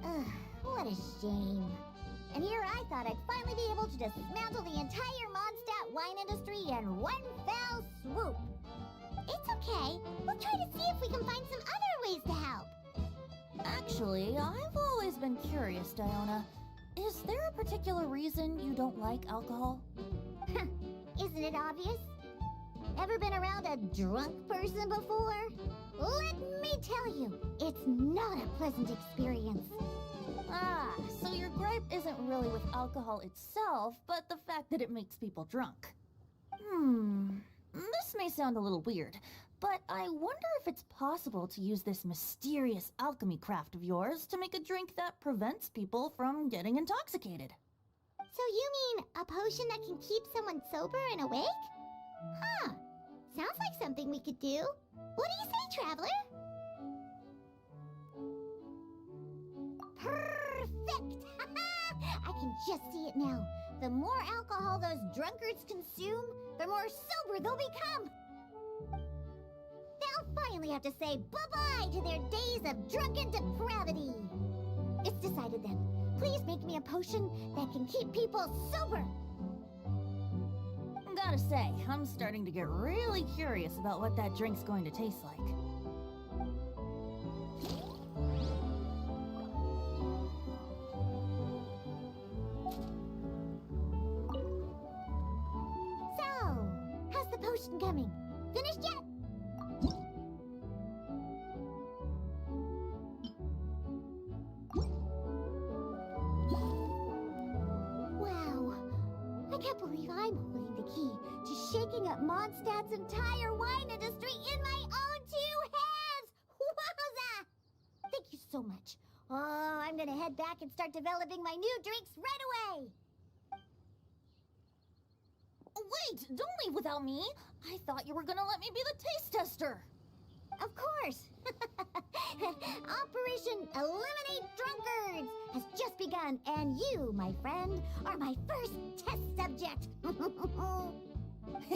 Ugh, what a shame. And here I thought I'd finally be able to dismantle the entire Mondstadt wine industry in one fell swoop. It's okay. We'll try to see if we can find some other ways to help. Actually, I've always been curious, Diona. Is there a particular reason you don't like alcohol? Isn't it obvious? Ever been around a drunk person before? Let me tell you, it's not a pleasant experience. Ah, so your gripe isn't really with alcohol itself, but the fact that it makes people drunk. This may sound a little weird, but I wonder if it's possible to use this mysterious alchemy craft of yours to make a drink that prevents people from getting intoxicated. So you mean a potion that can keep someone sober and awake? Huh. Sounds like something we could do. What do you say, Traveler? Perfect! I can just see it now. The more alcohol those drunkards consume, the more sober they'll become. They'll finally have to say bye-bye to their days of drunken depravity. It's decided then. Please make me a potion that can keep people sober. Gotta say, I'm starting to get really curious about what that drink's going to taste like. So, how's the potion coming? Finished yet? Wow, I can't believe I'm holding the key to shaking up Mondstadt's entire wine industry in my own two hands! Wowza! Thank you so much. Oh, I'm gonna head back and start developing my new drinks right away! Wait, don't leave without me. I thought you were gonna let me be the taste tester. Of course! Operation Eliminate Drunkards has just begun, and you, my friend, are my first test subject!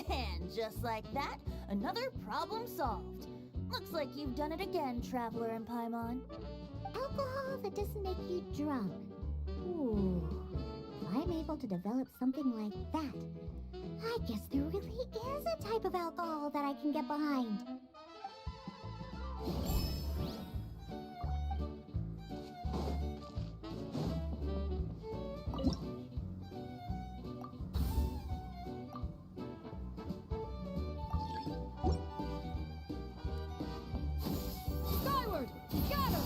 And just like that, another problem solved. Looks like you've done it again, Traveler and Paimon. Alcohol that doesn't make you drunk. Ooh, if I'm able to develop something like that, I guess there really is a type of alcohol that I can get behind. Skyward! Got her!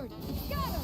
Skyward! Scatter!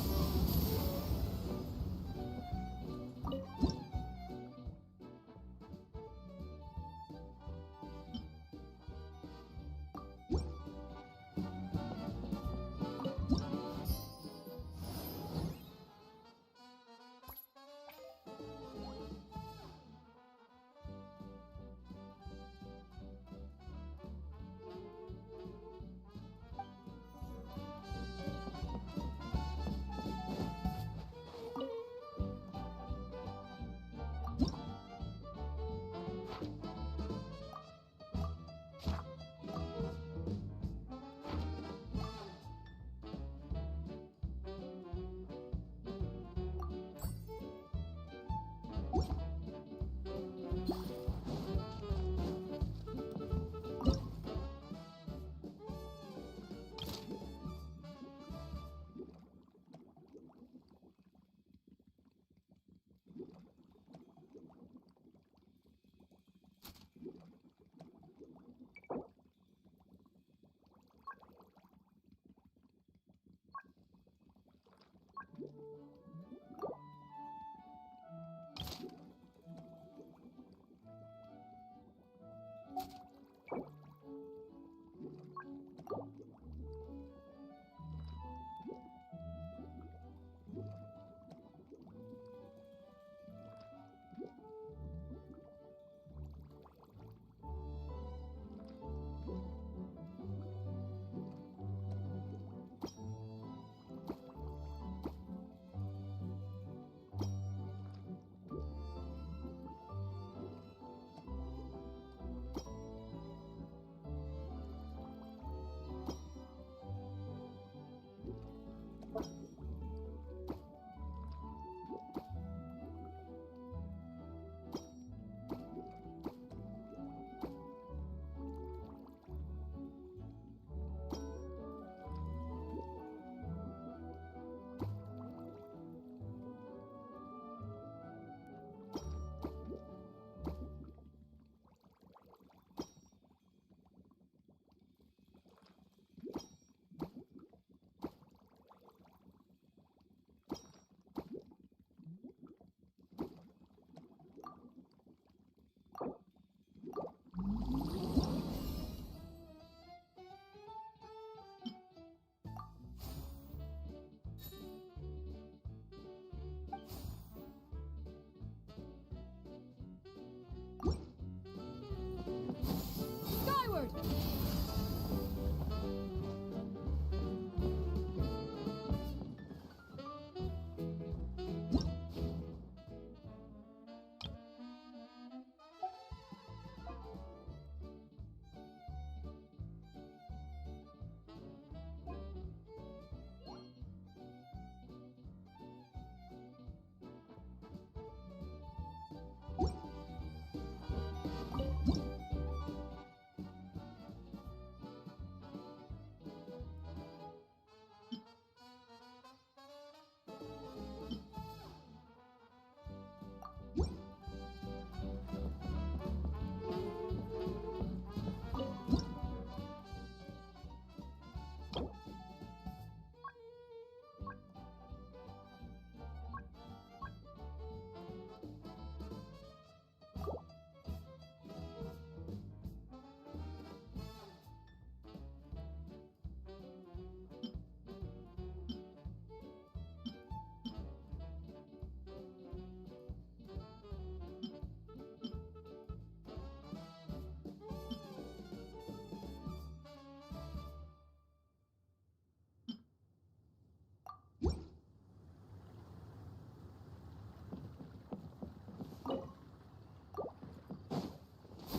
Skyward!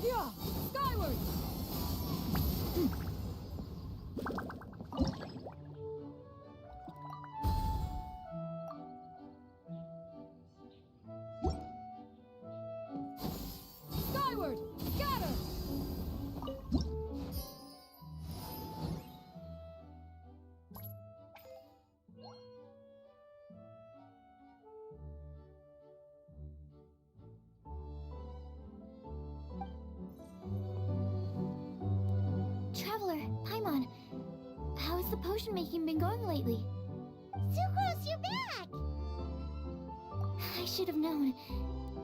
Yeah! Skyward! Skyward! Scatter! Traveler, Paimon, how has the potion making been going lately? should have known.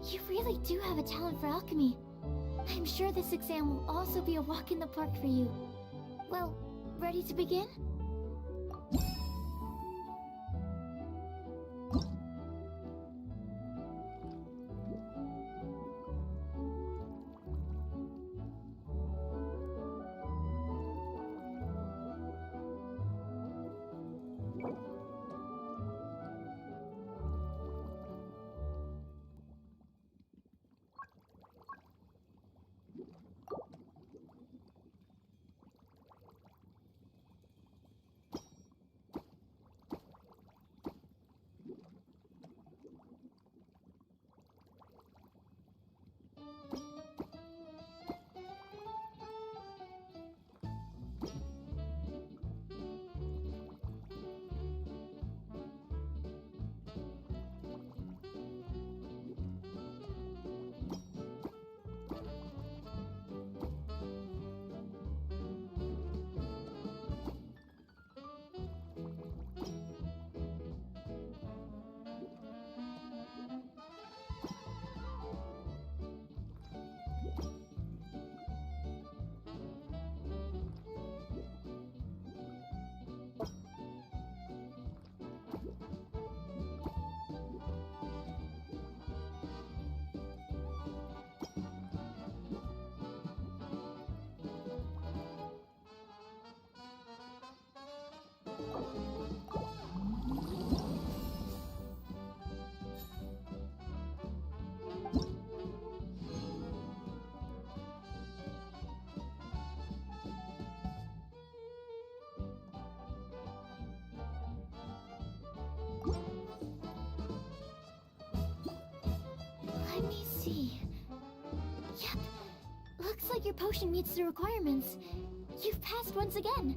You really do have a talent for alchemy. I'm sure this exam will also be a walk in the park for you. Well, ready to begin? Let me see. Yep. Looks like your potion meets the requirements. You've passed once again.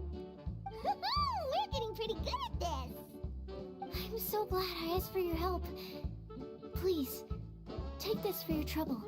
We're getting pretty good at this. I'm so glad I asked for your help. Please, take this for your trouble.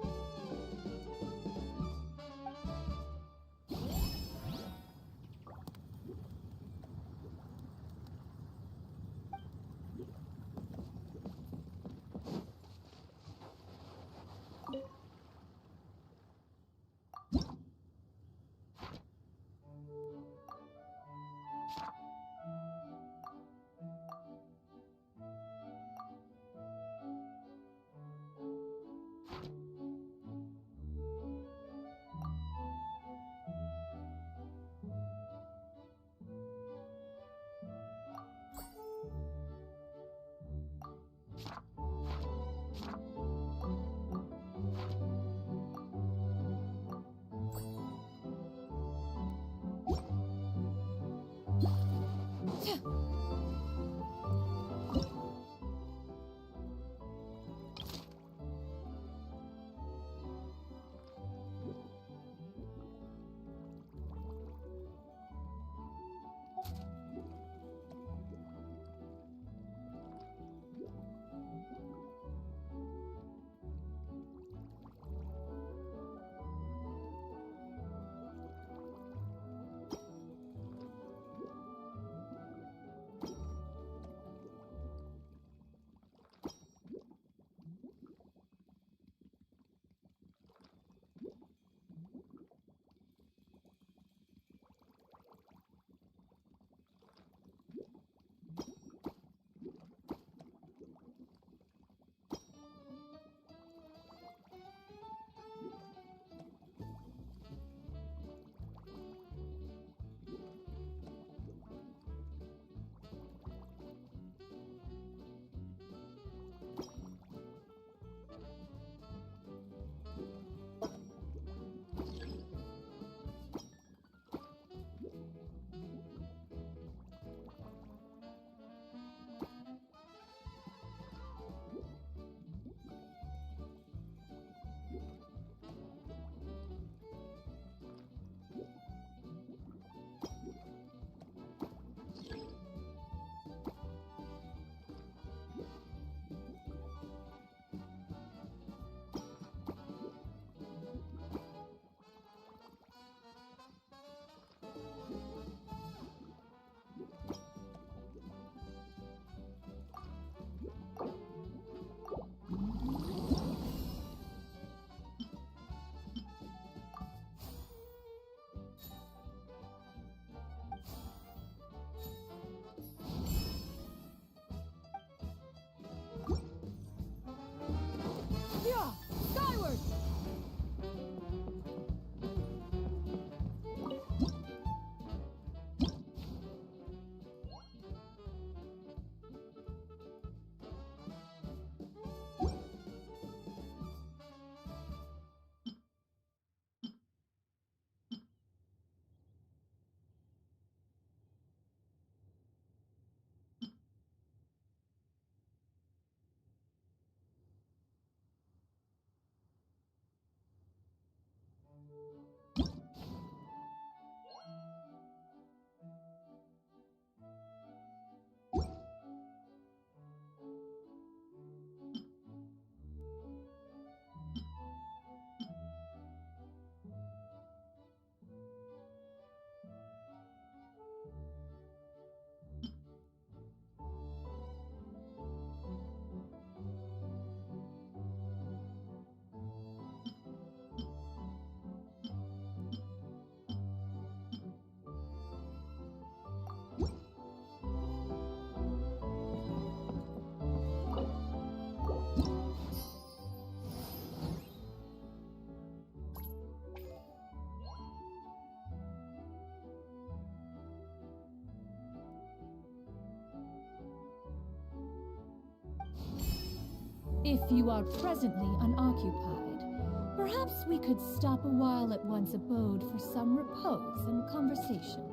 If you are presently unoccupied, perhaps we could stop a while at one's abode for some repose and conversation.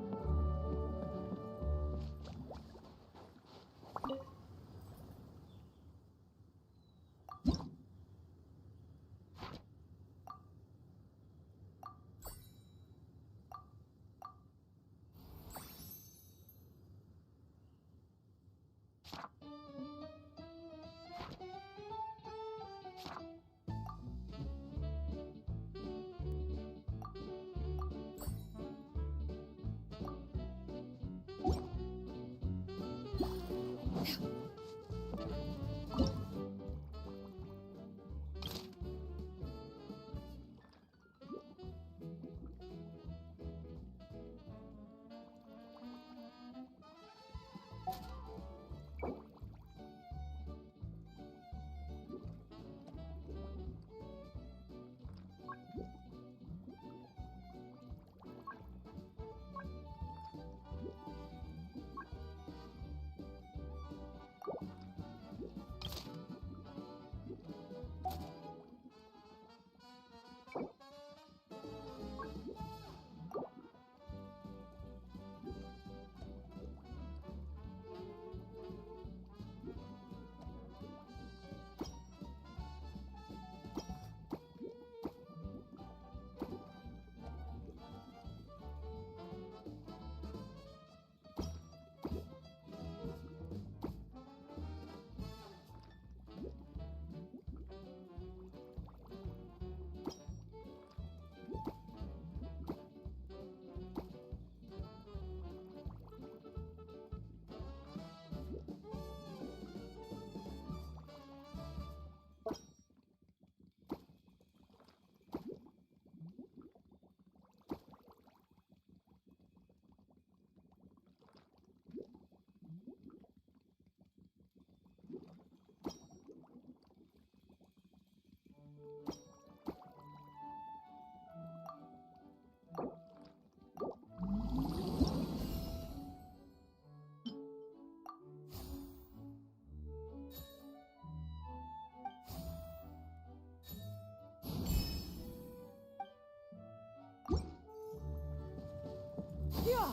Yeah!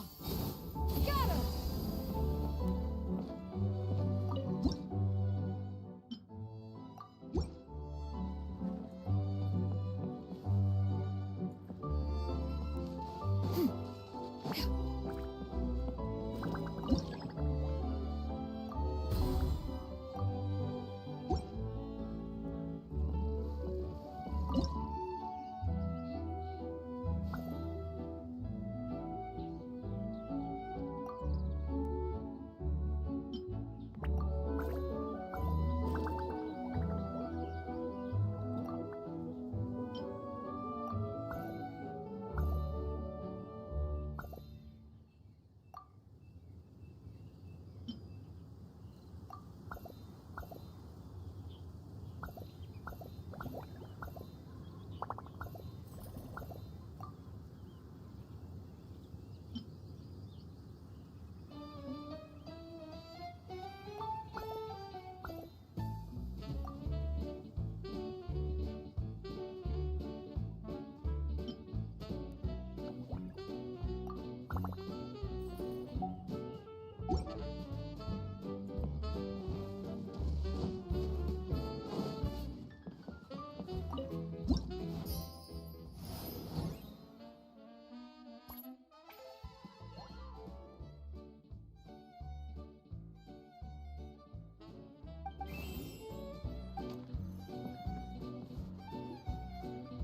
Got him!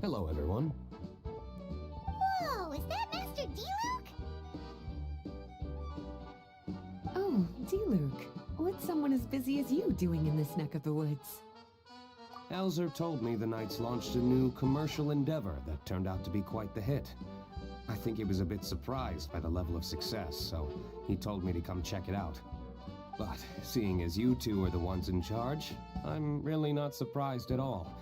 Hello, everyone. Whoa, is that Master D-Luke? Oh, D-Luke. What's someone as busy as you doing in this neck of the woods? Elzer told me the Knights launched a new commercial endeavor that turned out to be quite the hit. I think he was a bit surprised by the level of success, so he told me to come check it out. But seeing as you two are the ones in charge, I'm really not surprised at all.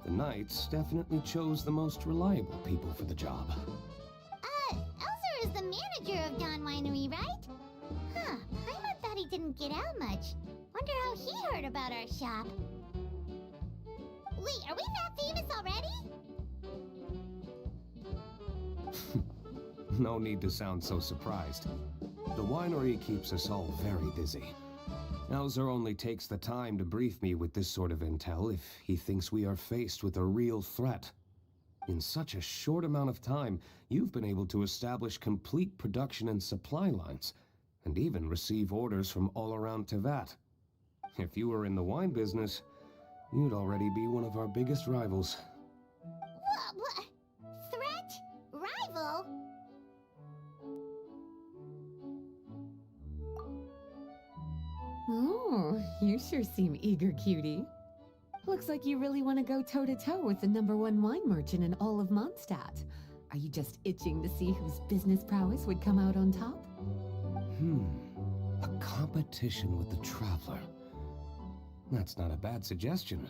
The Knights definitely chose the most reliable people for the job. Elzer is the manager of Dawn Winery, right? Huh, Paimon thought he didn't get out much. Wonder how he heard about our shop. Wait, are we that famous already? No need to sound so surprised. The winery keeps us all very busy. Elzer only takes the time to brief me with this sort of intel if he thinks we are faced with a real threat. In such a short amount of time, you've been able to establish complete production and supply lines, and even receive orders from all around Tevat. If you were in the wine business, you'd already be one of our biggest rivals. What? Threat? Rival? Oh, you sure seem eager, cutie. Looks like you really want to go toe-to-toe with the #1 wine merchant in all of Mondstadt. Are you just itching to see whose business prowess would come out on top? A competition with the Traveler. That's not a bad suggestion.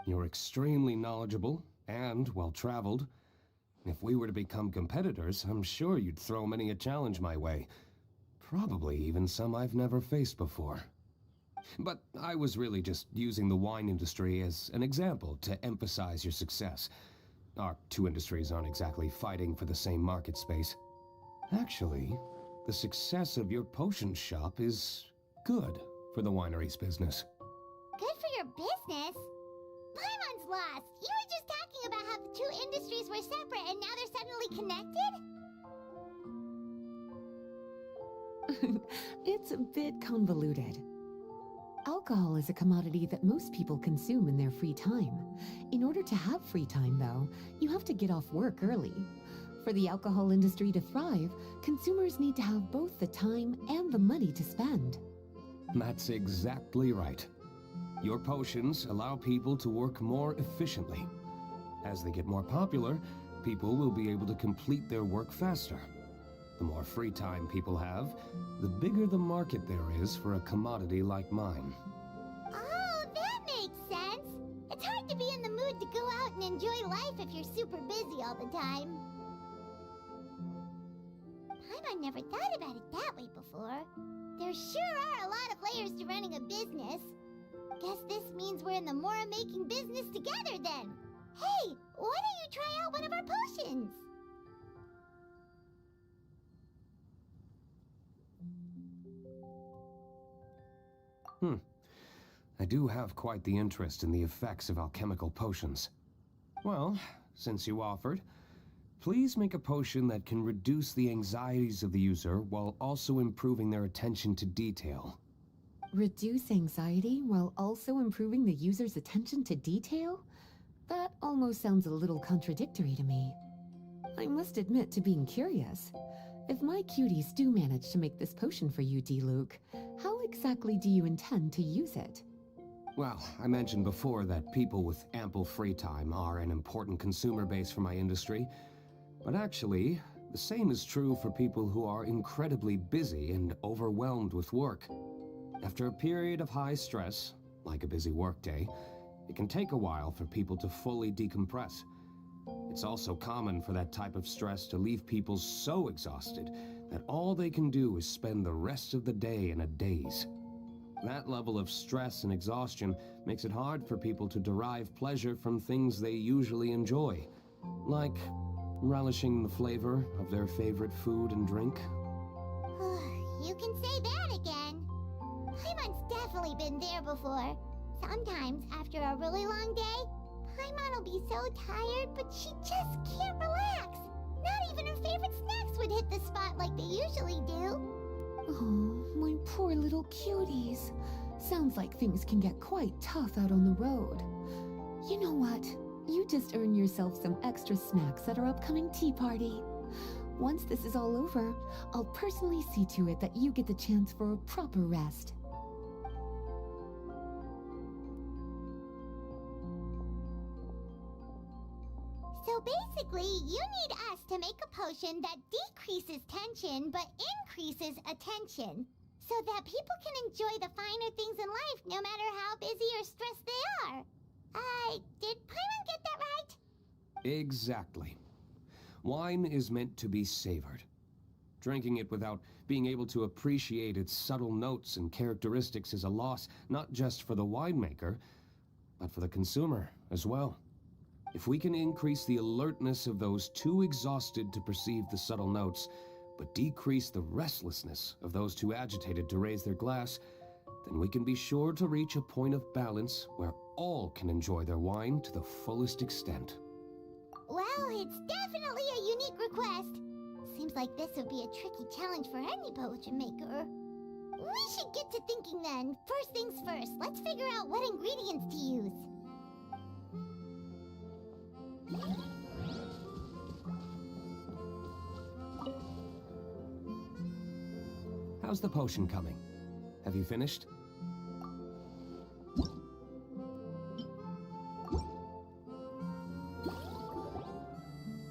You're extremely knowledgeable and well-traveled. If we were to become competitors, I'm sure you'd throw many a challenge my way. Probably even some I've never faced before. But I was really just using the wine industry as an example to emphasize your success. Our two industries aren't exactly fighting for the same market space. Actually, the success of your potion shop is good for the winery's business. Good for your business? Paimon's lost! You were just talking about how the two industries were separate and now they're suddenly connected? It's a bit convoluted. Alcohol is a commodity that most people consume in their free time. In order to have free time, though, you have to get off work early. For the alcohol industry to thrive, consumers need to have both the time and the money to spend. That's exactly right. Your potions allow people to work more efficiently. As they get more popular, people will be able to complete their work faster. The more free time people have, the bigger the market there is for a commodity like mine. Oh, that makes sense! It's hard to be in the mood to go out and enjoy life if you're super busy all the time. Paimon never thought about it that way before. There sure are a lot of layers to running a business. Guess this means we're in the Mora-making business together then. Hey, why don't you try out one of our potions? I do have quite the interest in the effects of alchemical potions. Well, since you offered, please make a potion that can reduce the anxieties of the user while also improving their attention to detail. Reduce anxiety while also improving the user's attention to detail? That almost sounds a little contradictory to me. I must admit to being curious. If my cuties do manage to make this potion for you, D-Luke, how exactly do you intend to use it? Well, I mentioned before that people with ample free time are an important consumer base for my industry. But actually, the same is true for people who are incredibly busy and overwhelmed with work. After a period of high stress, like a busy workday, it can take a while for people to fully decompress. It's also common for that type of stress to leave people so exhausted that all they can do is spend the rest of the day in a daze. That level of stress and exhaustion makes it hard for people to derive pleasure from things they usually enjoy, like relishing the flavor of their favorite food and drink. You can say that again. Paimon's definitely been there before. Sometimes, after a really long day, Paimon will be so tired, but she just can't relax. Not even her favorite snacks would hit the spot like they usually do. Oh, my poor little cuties. Sounds like things can get quite tough out on the road. You know what? You just earn yourself some extra snacks at our upcoming tea party. Once this is all over, I'll personally see to it that you get the chance for a proper rest. So basically, you need us to make a potion that decreases tension but increases attention, so that people can enjoy the finer things in life no matter how busy or stressed they are. Did Paimon get that right? Exactly. Wine is meant to be savored. Drinking it without being able to appreciate its subtle notes and characteristics is a loss not just for the winemaker, but for the consumer as well. If we can increase the alertness of those too exhausted to perceive the subtle notes, but decrease the restlessness of those too agitated to raise their glass, then we can be sure to reach a point of balance where all can enjoy their wine to the fullest extent. Well, it's definitely a unique request. Seems like this would be a tricky challenge for any potion maker. We should get to thinking then. First things first, let's figure out what ingredients to use. How's the potion coming? Have you finished?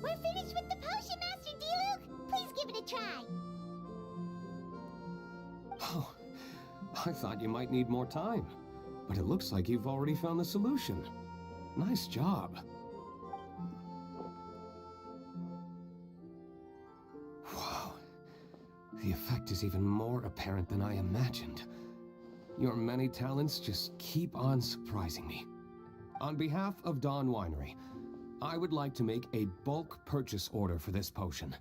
We're finished with the potion, Master D-Luke! Please give it a try! Oh, I thought you might need more time. But it looks like you've already found the solution. Nice job. Wow. The effect is even more apparent than I imagined. Your many talents just keep on surprising me. On behalf of Dawn Winery, I would like to make a bulk purchase order for this potion.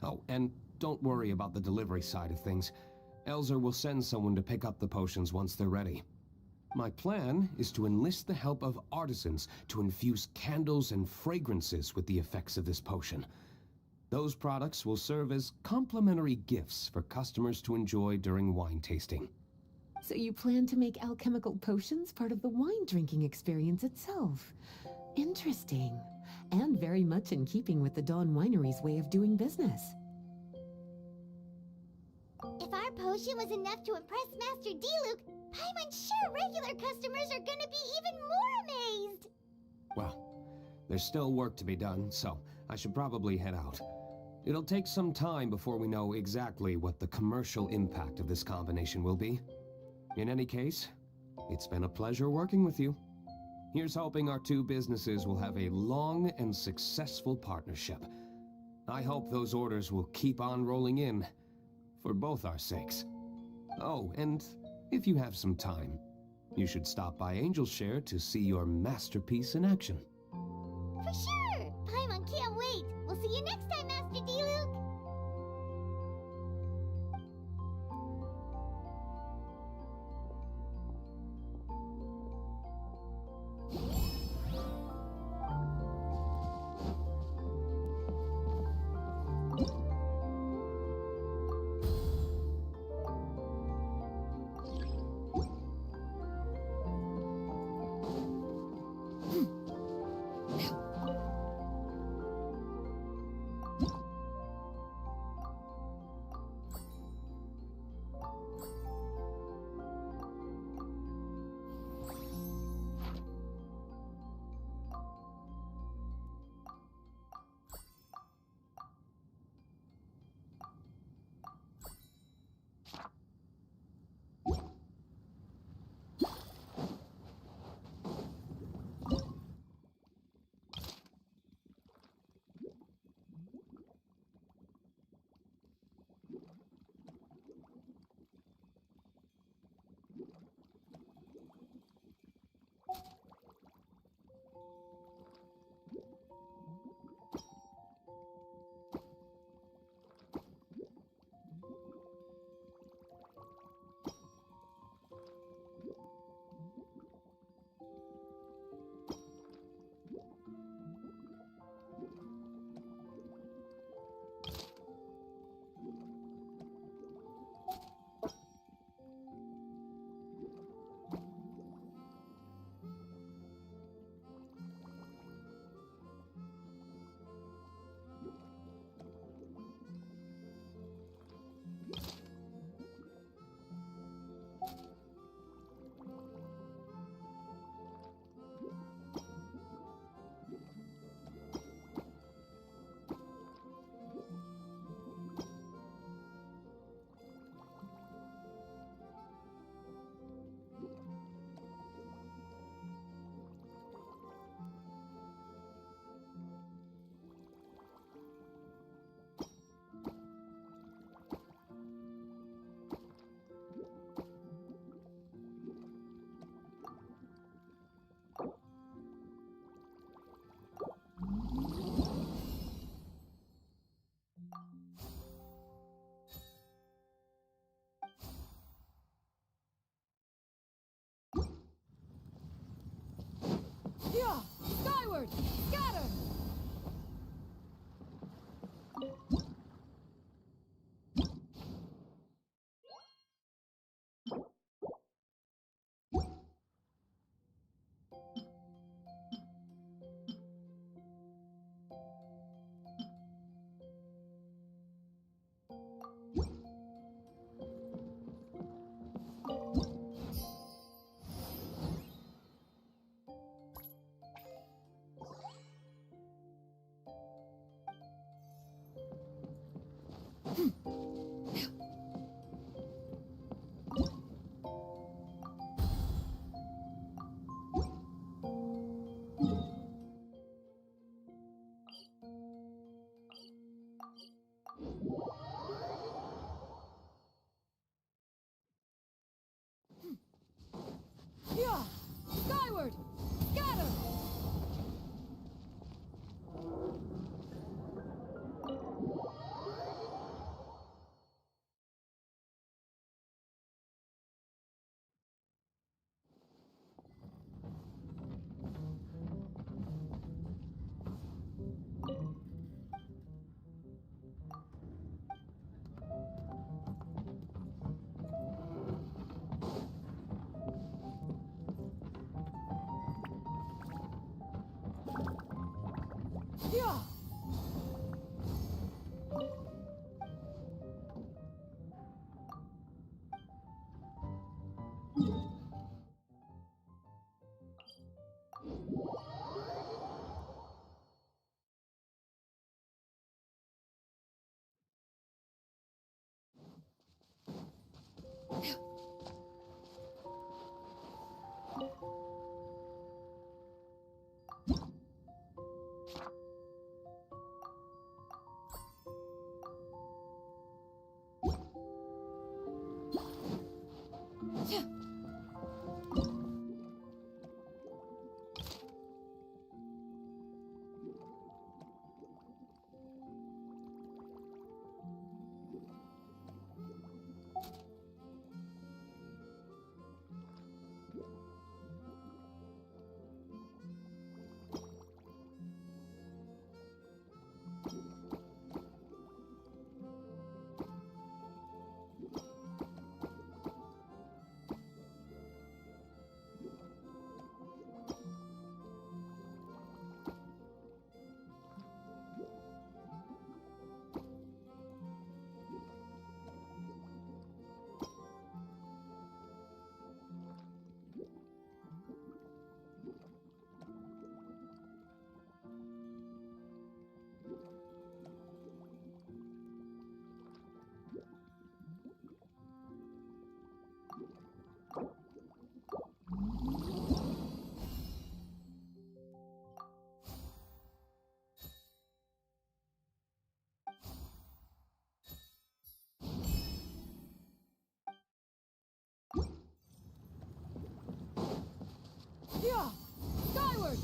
Oh, and don't worry about the delivery side of things. Elzer will send someone to pick up the potions once they're ready. My plan is to enlist the help of artisans to infuse candles and fragrances with the effects of this potion. Those products will serve as complimentary gifts for customers to enjoy during wine tasting. So you plan to make alchemical potions part of the wine drinking experience itself. Interesting. And very much in keeping with the Dawn Winery's way of doing business. If our potion was enough to impress Master D-Luke, Paimon's sure regular customers are gonna be even more amazed! Well, there's still work to be done, so I should probably head out. It'll take some time before we know exactly what the commercial impact of this combination will be. In any case, it's been a pleasure working with you. Here's hoping our two businesses will have a long and successful partnership. I hope those orders will keep on rolling in, for both our sakes. Oh, and if you have some time, you should stop by Angel's Share to see your masterpiece in action. For sure! Paimon can't wait! We'll see you next time, Master D-Luke! Yeah! Skyward! Scatter! Yeah! Skyward! Scatter! Yeah! Yeah! Skyward!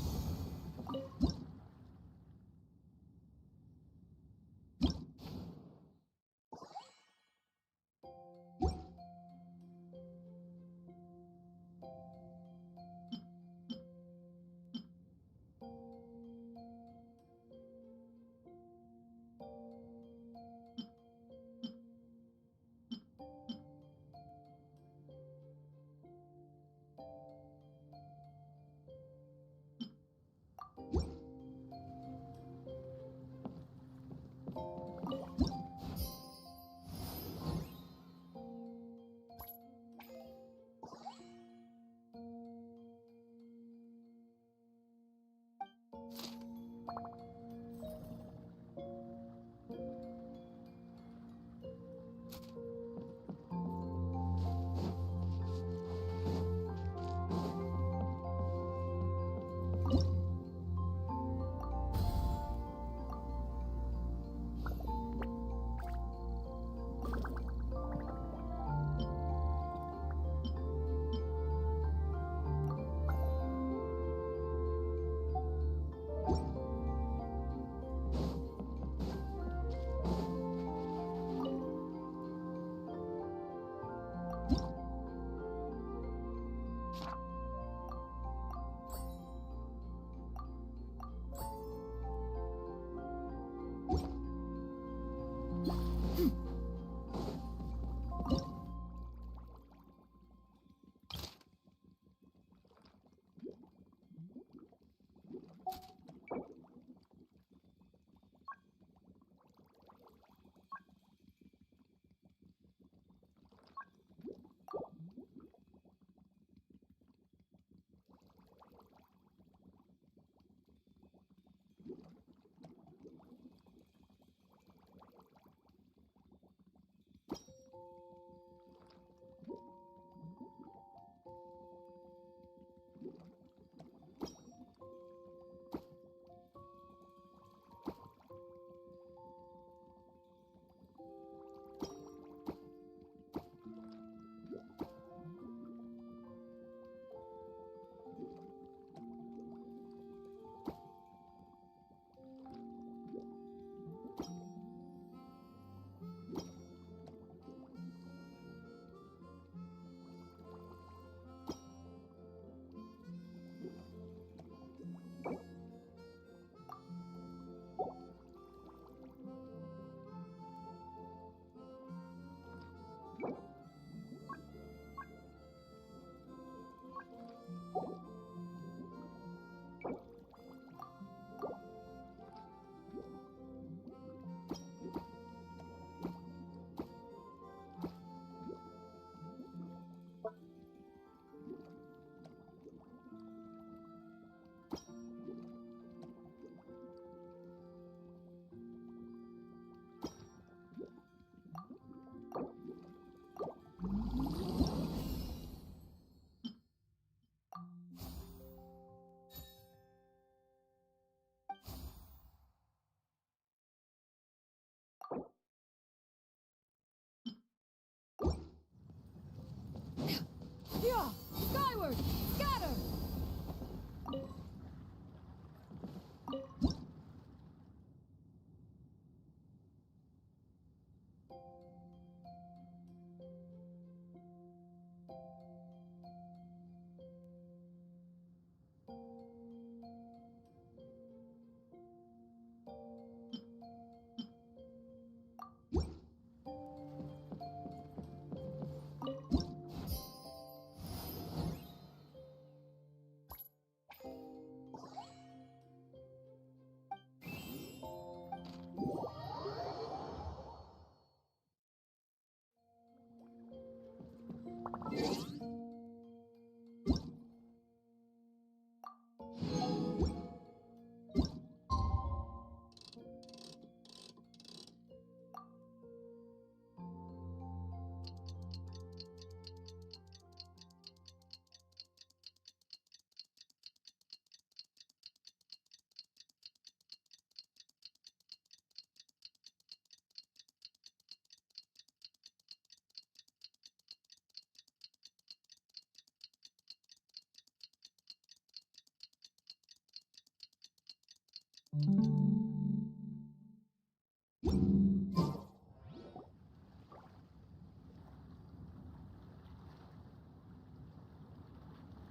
Forward! Scatter!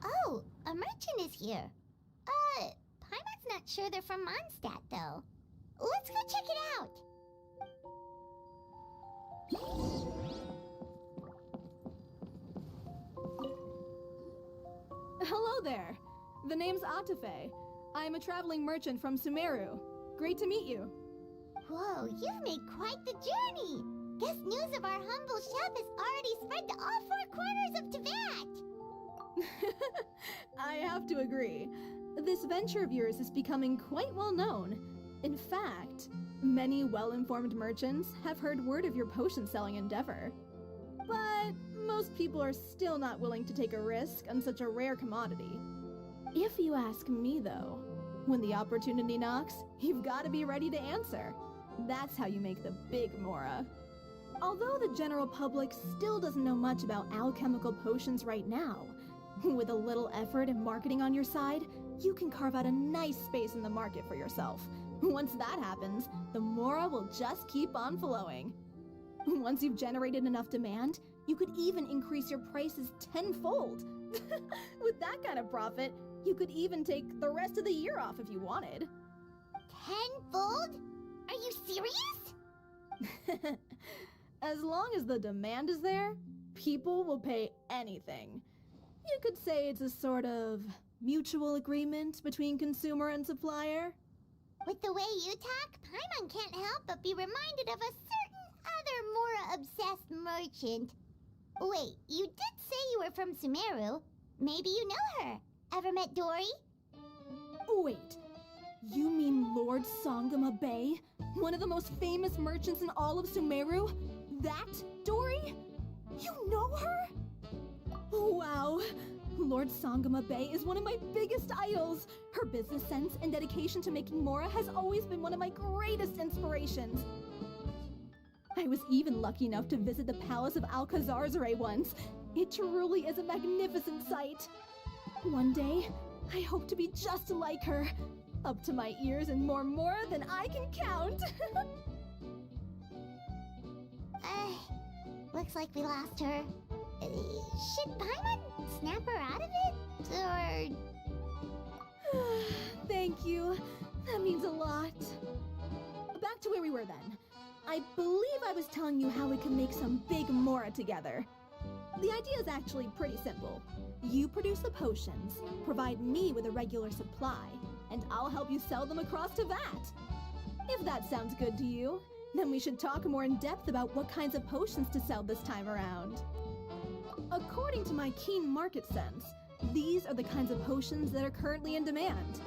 Oh, a merchant is here. Paimon's not sure they're from Mondstadt, though. Let's go check it out. Hello there. The name's Atafe. I'm a traveling merchant from Sumeru. Great to meet you. Whoa, you've made quite the journey. Guess news of our humble shop has already spread to all four corners of Tibet. I have to agree. This venture of yours is becoming quite well known. In fact, many well-informed merchants have heard word of your potion-selling endeavor. But most people are still not willing to take a risk on such a rare commodity. If you ask me, though, when the opportunity knocks, you've got to be ready to answer. That's how you make the big Mora. Although the general public still doesn't know much about alchemical potions right now, with a little effort and marketing on your side, you can carve out a nice space in the market for yourself. Once that happens, the Mora will just keep on flowing. Once you've generated enough demand, you could even increase your prices tenfold. With that kind of profit, you could even take the rest of the year off if you wanted. Tenfold? Are you serious? As long as the demand is there, people will pay anything. You could say it's a sort of mutual agreement between consumer and supplier. With the way you talk, Paimon can't help but be reminded of a certain other Mora-obsessed merchant. Wait, you did say you were from Sumeru. Maybe you know her. Ever met Dory? Wait, you mean Lord Sangama Bay? One of the most famous merchants in all of Sumeru? That Dory? You know her? Wow. Lord Sangama Bay is one of my biggest idols. Her business sense and dedication to making Mora has always been one of my greatest inspirations. I was even lucky enough to visit the Palace of Alcazarzare once. It truly is a magnificent sight. One day, I hope to be just like her. Up to my ears in more Mora than I can count. Looks like we lost her. Should Paimon snap her out of it? Or... Thank you. That means a lot. Back to where we were then. I believe I was telling you how we could make some big Mora together. The idea is actually pretty simple. You produce the potions, provide me with a regular supply, and I'll help you sell them across Tibet. If that sounds good to you, then we should talk more in depth about what kinds of potions to sell this time around. According to my keen market sense, these are the kinds of potions that are currently in demand.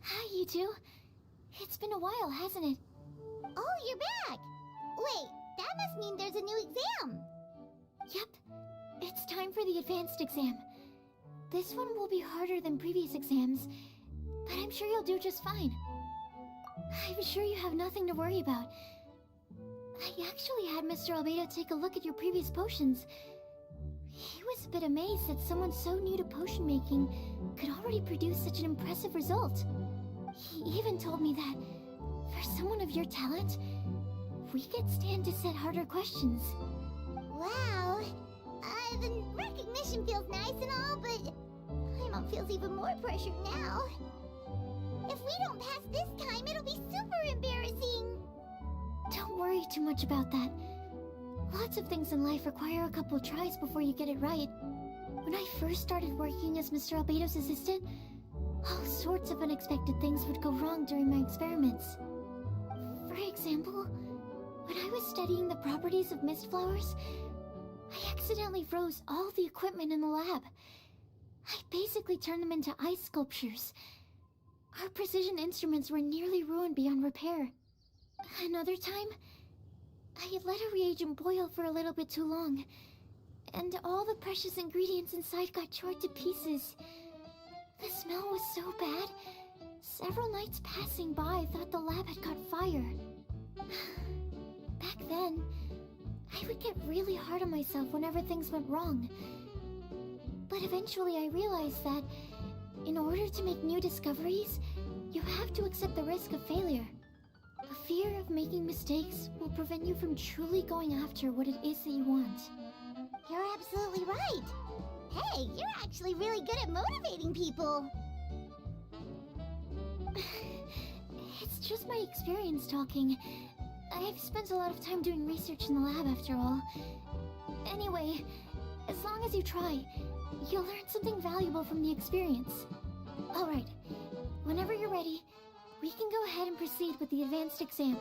Hi, you two. It's been a while, hasn't it? Oh, you're back! Wait, that must mean there's a new exam! Yep. It's time for the advanced exam. This one will be harder than previous exams, but I'm sure you'll do just fine. I'm sure you have nothing to worry about. I actually had Mr. Albedo take a look at your previous potions. He was a bit amazed that someone so new to potion making could already produce such an impressive result. He even told me that, for someone of your talent, we could stand to set harder questions. Wow. The recognition feels nice and all, but Paimon feels even more pressure now. If we don't pass this time, it'll be super embarrassing. Don't worry too much about that. Lots of things in life require a couple tries before you get it right. When I first started working as Mr. Albedo's assistant, all sorts of unexpected things would go wrong during my experiments. For example, when I was studying the properties of mist flowers, I accidentally froze all the equipment in the lab. I basically turned them into ice sculptures. Our precision instruments were nearly ruined beyond repair. Another time, I had let a reagent boil for a little bit too long, and all the precious ingredients inside got torn to pieces. The smell was so bad, several nights passing by thought the lab had caught fire. Back then, I would get really hard on myself whenever things went wrong. But eventually I realized that, in order to make new discoveries, you have to accept the risk of failure. A fear of making mistakes will prevent you from truly going after what it is that you want. You're absolutely right. Hey, you're actually really good at motivating people. It's just my experience talking. I've spent a lot of time doing research in the lab after all. Anyway, as long as you try, you'll learn something valuable from the experience. Alright, whenever you're ready, we can go ahead and proceed with the advanced exam.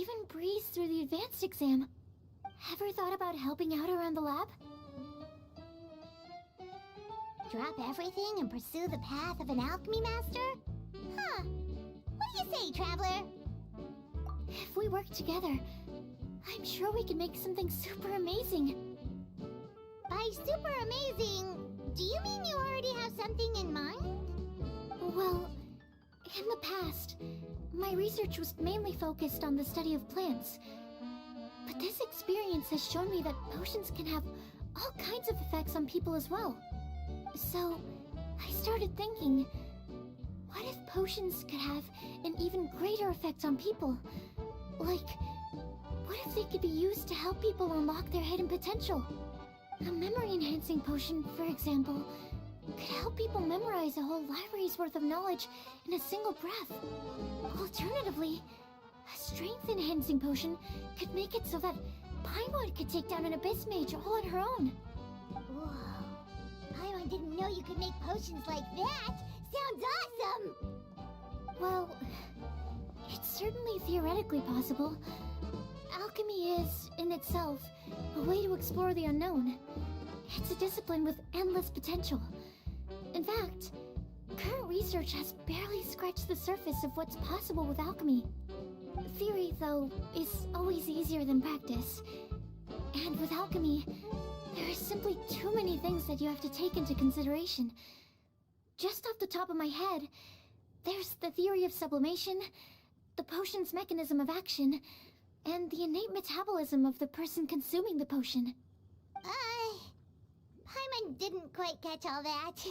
even breeze through the advanced exam. Ever thought about helping out around the lab? Drop everything and pursue the path of an alchemy master? Huh. What do you say, Traveler? If we work together, I'm sure we can make something super amazing. By super amazing, do you mean you already have something in mind? Well, in the past, my research was mainly focused on the study of plants. But this experience has shown me that potions can have all kinds of effects on people as well. So, I started thinking, what if potions could have an even greater effect on people? Like, what if they could be used to help people unlock their hidden potential? A memory-enhancing potion, for example, could help people memorize a whole library's worth of knowledge in a single breath. Alternatively, a strength-enhancing potion could make it so that Paimon could take down an Abyss Mage all on her own. Whoa. I didn't know you could make potions like that. Sounds awesome! Well, it's certainly theoretically possible. Alchemy is, in itself, a way to explore the unknown. It's a discipline with endless potential. In fact, current research has barely scratched the surface of what's possible with alchemy. Theory, though, is always easier than practice. And with alchemy, there are simply too many things that you have to take into consideration. Just off the top of my head, there's the theory of sublimation, the potion's mechanism of action, and the innate metabolism of the person consuming the potion. Paimon didn't quite catch all that.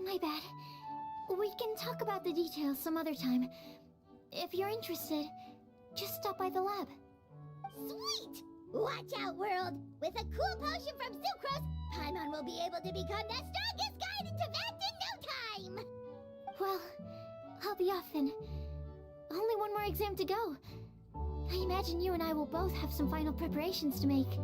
My bad. We can talk about the details some other time. If you're interested, just stop by the lab. Sweet! Watch out, world! With a cool potion from Sucrose, Paimon will be able to become the strongest guide into Vect in no time! Well, I'll be off then. Only one more exam to go. I imagine you and I will both have some final preparations to make.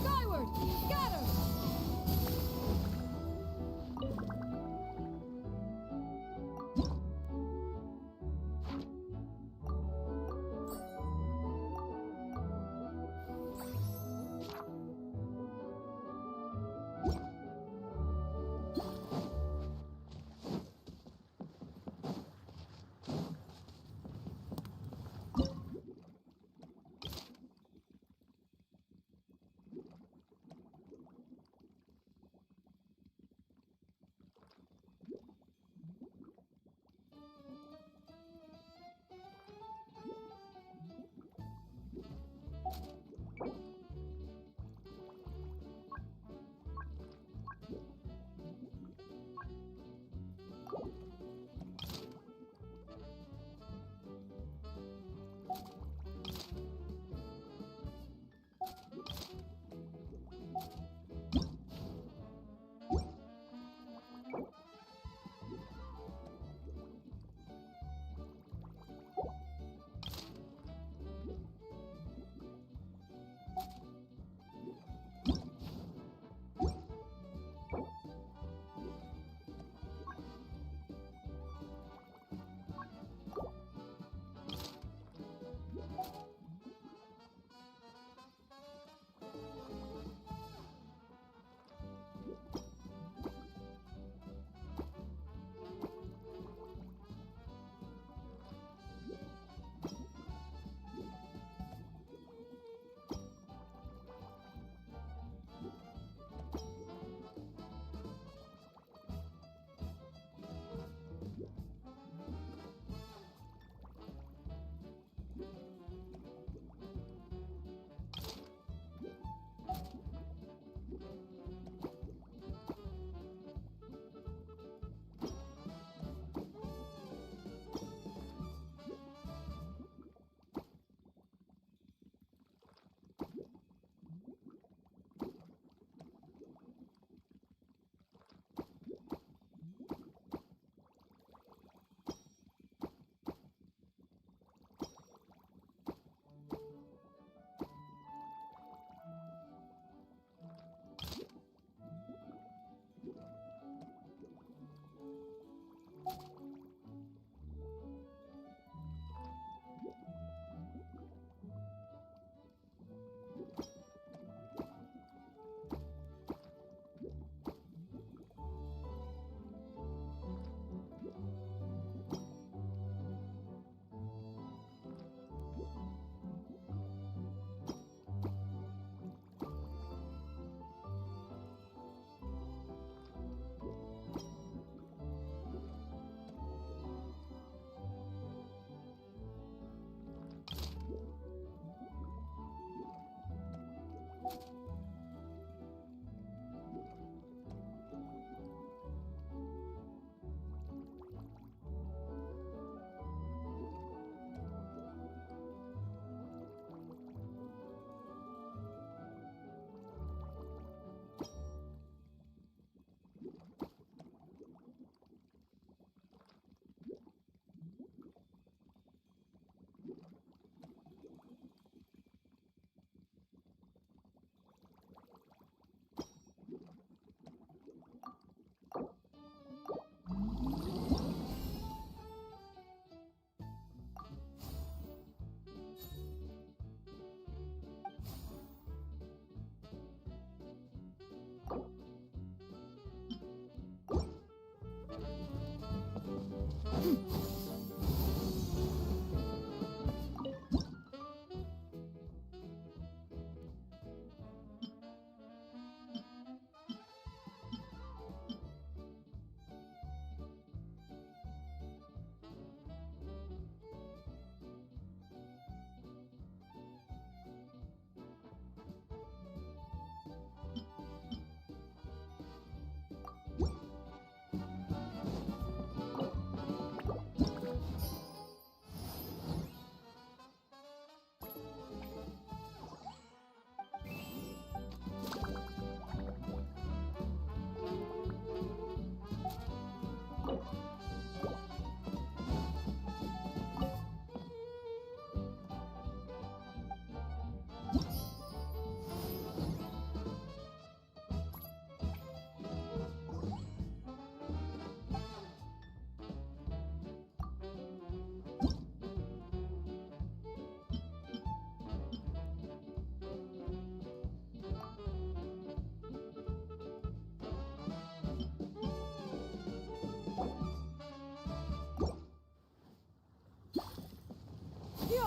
Skyward! Scatter!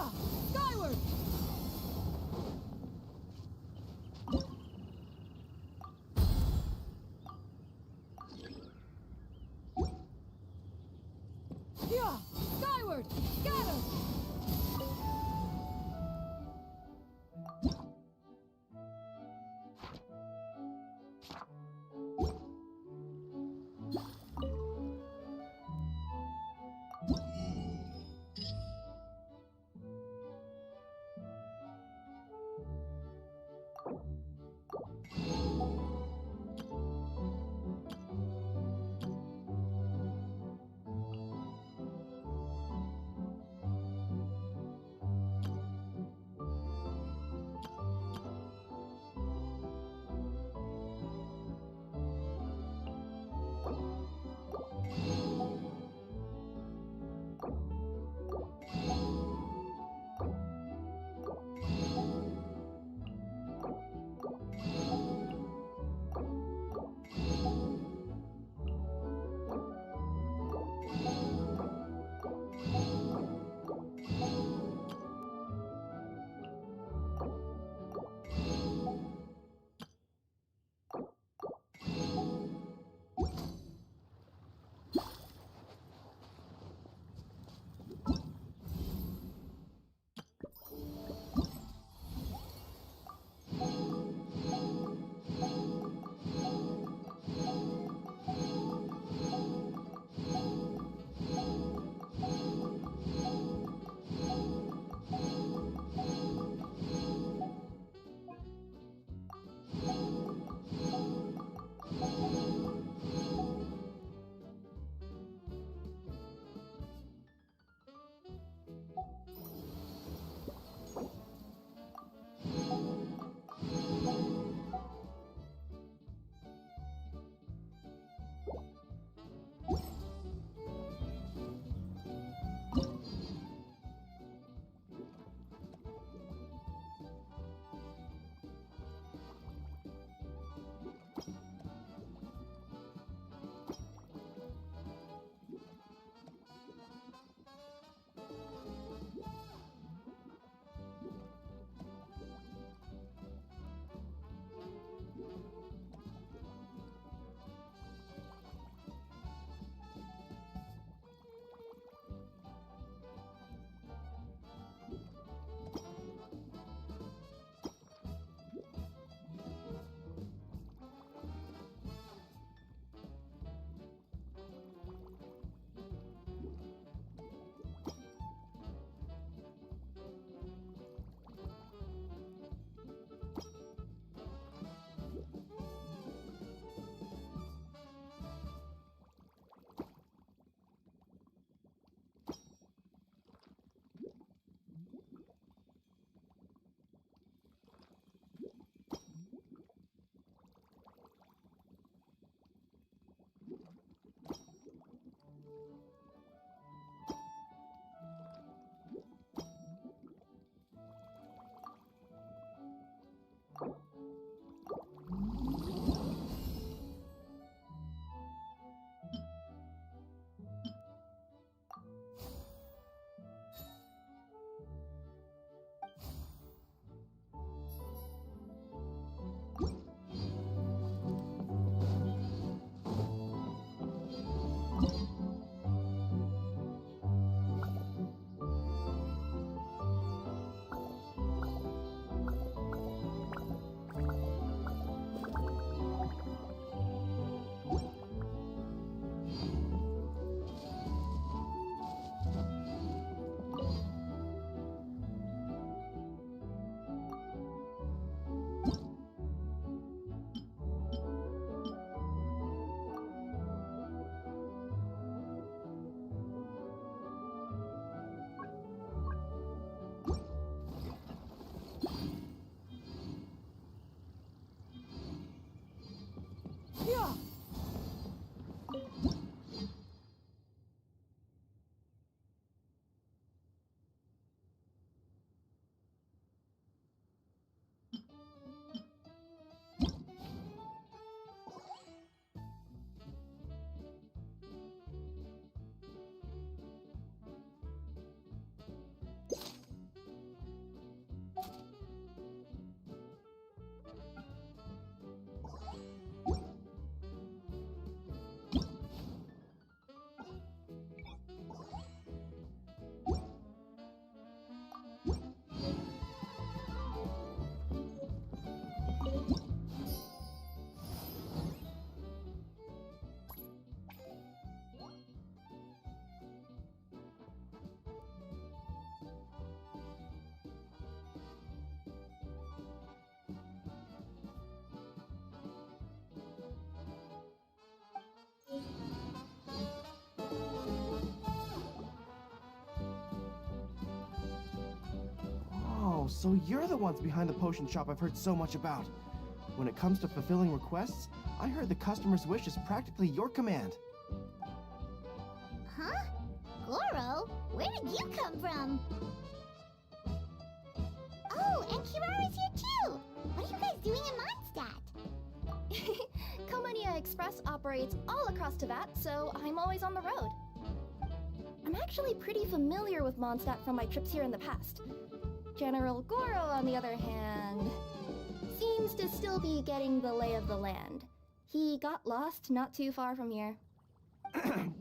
Yeah! Skyward! Yeah! Skyward! Scatter! So you're the ones behind the potion shop I've heard so much about. When it comes to fulfilling requests, I heard the customer's wish is practically your command. Huh? Goro? Where did you come from? Oh, and Kirara's here too! What are you guys doing in Mondstadt? Komania Express operates all across Teyvat, so I'm always on the road. I'm actually pretty familiar with Mondstadt from my trips here in the past. General Goro, on the other hand, seems to still be getting the lay of the land. He got lost not too far from here.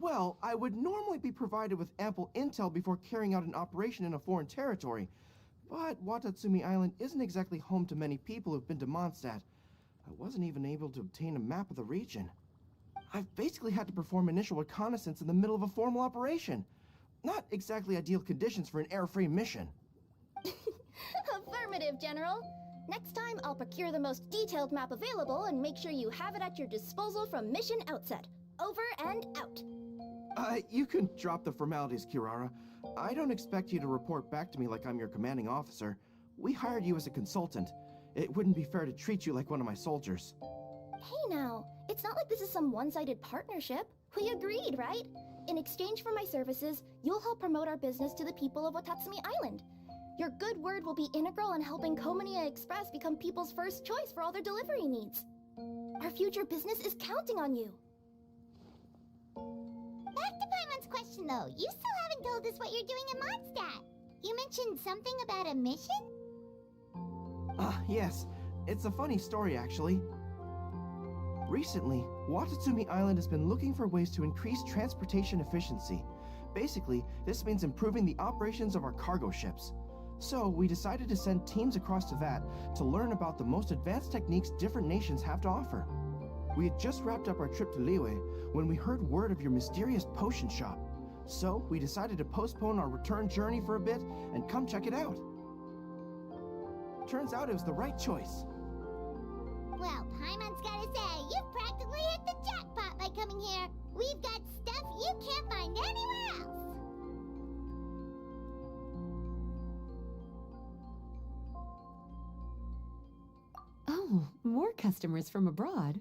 Well, I would normally be provided with ample intel before carrying out an operation in a foreign territory. But Watatsumi Island isn't exactly home to many people who've been to Mondstadt. I wasn't even able to obtain a map of the region. I've basically had to perform initial reconnaissance in the middle of a formal operation. Not exactly ideal conditions for an air-free mission. Affirmative, General. Next time, I'll procure the most detailed map available and make sure you have it at your disposal from mission outset. Over and out. You can drop the formalities, Kirara. I don't expect you to report back to me like I'm your commanding officer. We hired you as a consultant. It wouldn't be fair to treat you like one of my soldiers. Hey now, it's not like this is some one-sided partnership. We agreed, right? In exchange for my services, you'll help promote our business to the people of Watatsumi Island. Your good word will be integral in helping Komania Express become people's first choice for all their delivery needs. Our future business is counting on you. Back to Paimon's question though, you still haven't told us what you're doing in Mondstadt. You mentioned something about a mission? Yes. It's a funny story, actually. Recently, Watatsumi Island has been looking for ways to increase transportation efficiency. Basically, this means improving the operations of our cargo ships. So, we decided to send teams across to Teyvat to learn about the most advanced techniques different nations have to offer. We had just wrapped up our trip to Liyue when we heard word of your mysterious potion shop. So, we decided to postpone our return journey for a bit and come check it out. Turns out it was the right choice. Well, Paimon's gotta say, you've practically hit the jackpot by coming here. We've got stuff you can't find anywhere else. Oh, more customers from abroad.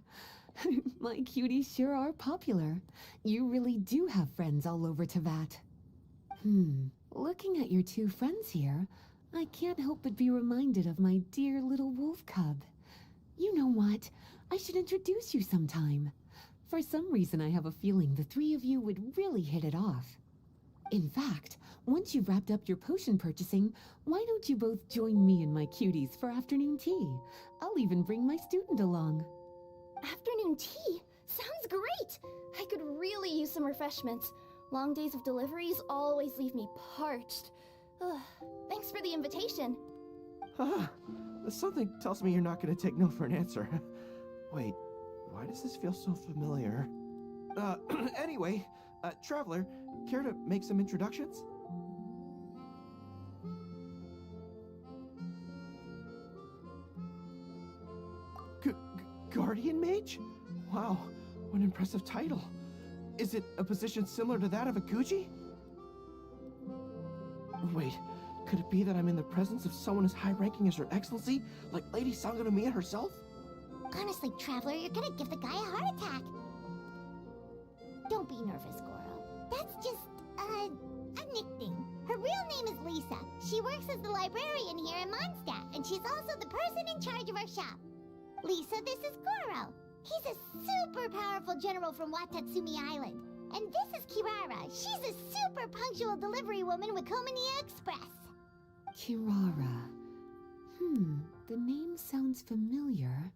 My cuties sure are popular. You really do have friends all over Teyvat. Looking at your two friends here, I can't help but be reminded of my dear little wolf cub. You know what? I should introduce you sometime. For some reason, I have a feeling the three of you would really hit it off. In fact, once you've wrapped up your potion purchasing, why don't you both join me and my cuties for afternoon tea? I'll even bring my student along. Afternoon tea? Sounds great! I could really use some refreshments. Long days of deliveries always leave me parched. Ugh. Thanks for the invitation. Something tells me you're not going to take no for an answer. Wait, why does this feel so familiar? Anyway, Traveler, care to make some introductions? Guardian Mage? Wow, what an impressive title. Is it a position similar to that of a Guji? Wait, could it be that I'm in the presence of someone as high-ranking as Her Excellency, like Lady Sangonomiya herself? Honestly, Traveler, you're gonna give the guy a heart attack. Don't be nervous, Goro. That's just, a nickname. Her real name is Lisa. She works as the librarian here in Mondstadt, and she's also the person in charge of our shop. Lisa, this is Goro. He's a super powerful general from Watatsumi Island. And this is Kirara. She's a super punctual delivery woman with Komania Express. Kirara. The name sounds familiar.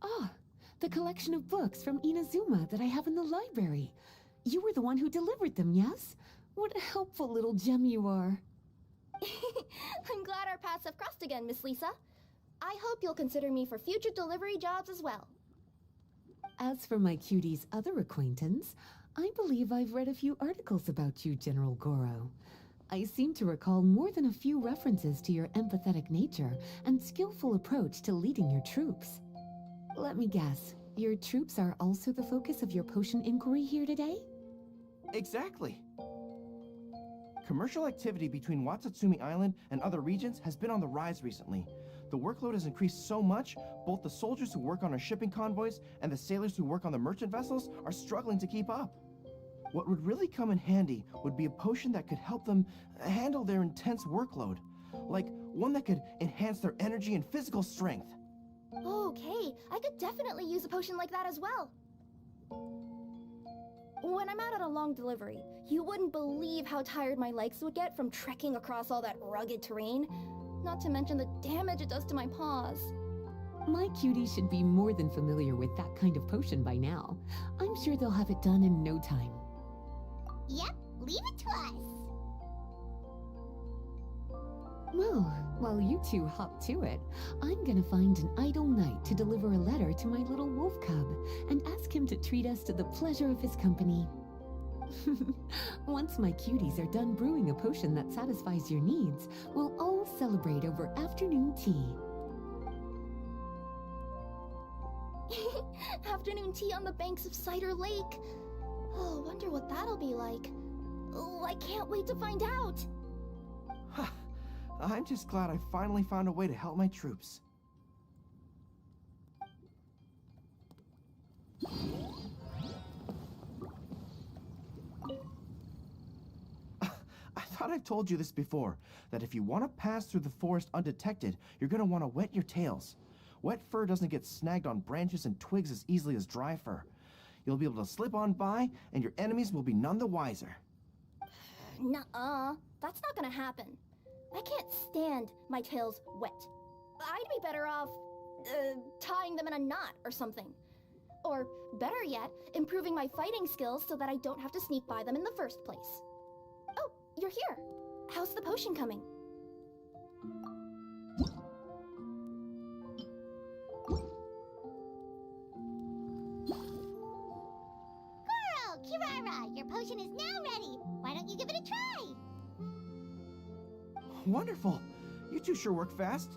Ah, the collection of books from Inazuma that I have in the library. You were the one who delivered them, yes? What a helpful little gem you are. I'm glad our paths have crossed again, Miss Lisa. I hope you'll consider me for future delivery jobs as well. As for my cutie's other acquaintance, I believe I've read a few articles about you, General Goro. I seem to recall more than a few references to your empathetic nature and skillful approach to leading your troops. Let me guess, your troops are also the focus of your potion inquiry here today? Exactly. Commercial activity between Watatsumi Island and other regions has been on the rise recently. The workload has increased so much, both the soldiers who work on our shipping convoys and the sailors who work on the merchant vessels are struggling to keep up. What would really come in handy would be a potion that could help them handle their intense workload. Like one that could enhance their energy and physical strength. Okay, I could definitely use a potion like that as well. When I'm out on a long delivery, you wouldn't believe how tired my legs would get from trekking across all that rugged terrain. Not to mention the damage it does to my paws. My cuties should be more than familiar with that kind of potion by now. I'm sure they'll have it done in no time. Yep, leave it to us. Well, while you two hop to it, I'm gonna find an idle knight to deliver a letter to my little wolf cub and ask him to treat us to the pleasure of his company. Once my cuties are done brewing a potion that satisfies your needs, we'll all celebrate over afternoon tea. Afternoon tea on the banks of Cider Lake. Oh, wonder what that'll be like. Oh, I can't wait to find out. I'm just glad I finally found a way to help my troops. I thought I've told you this before, that if you want to pass through the forest undetected, you're going to want to wet your tails. Wet fur doesn't get snagged on branches and twigs as easily as dry fur. You'll be able to slip on by, and your enemies will be none the wiser. Nuh-uh, that's not gonna happen. I can't stand my tails wet. I'd be better off, tying them in a knot or something. Or, better yet, improving my fighting skills so that I don't have to sneak by them in the first place. Oh, you're here. How's the potion coming? Goro, Kirara, your potion is now ready. Why don't you give it a try? Wonderful! You two sure work fast.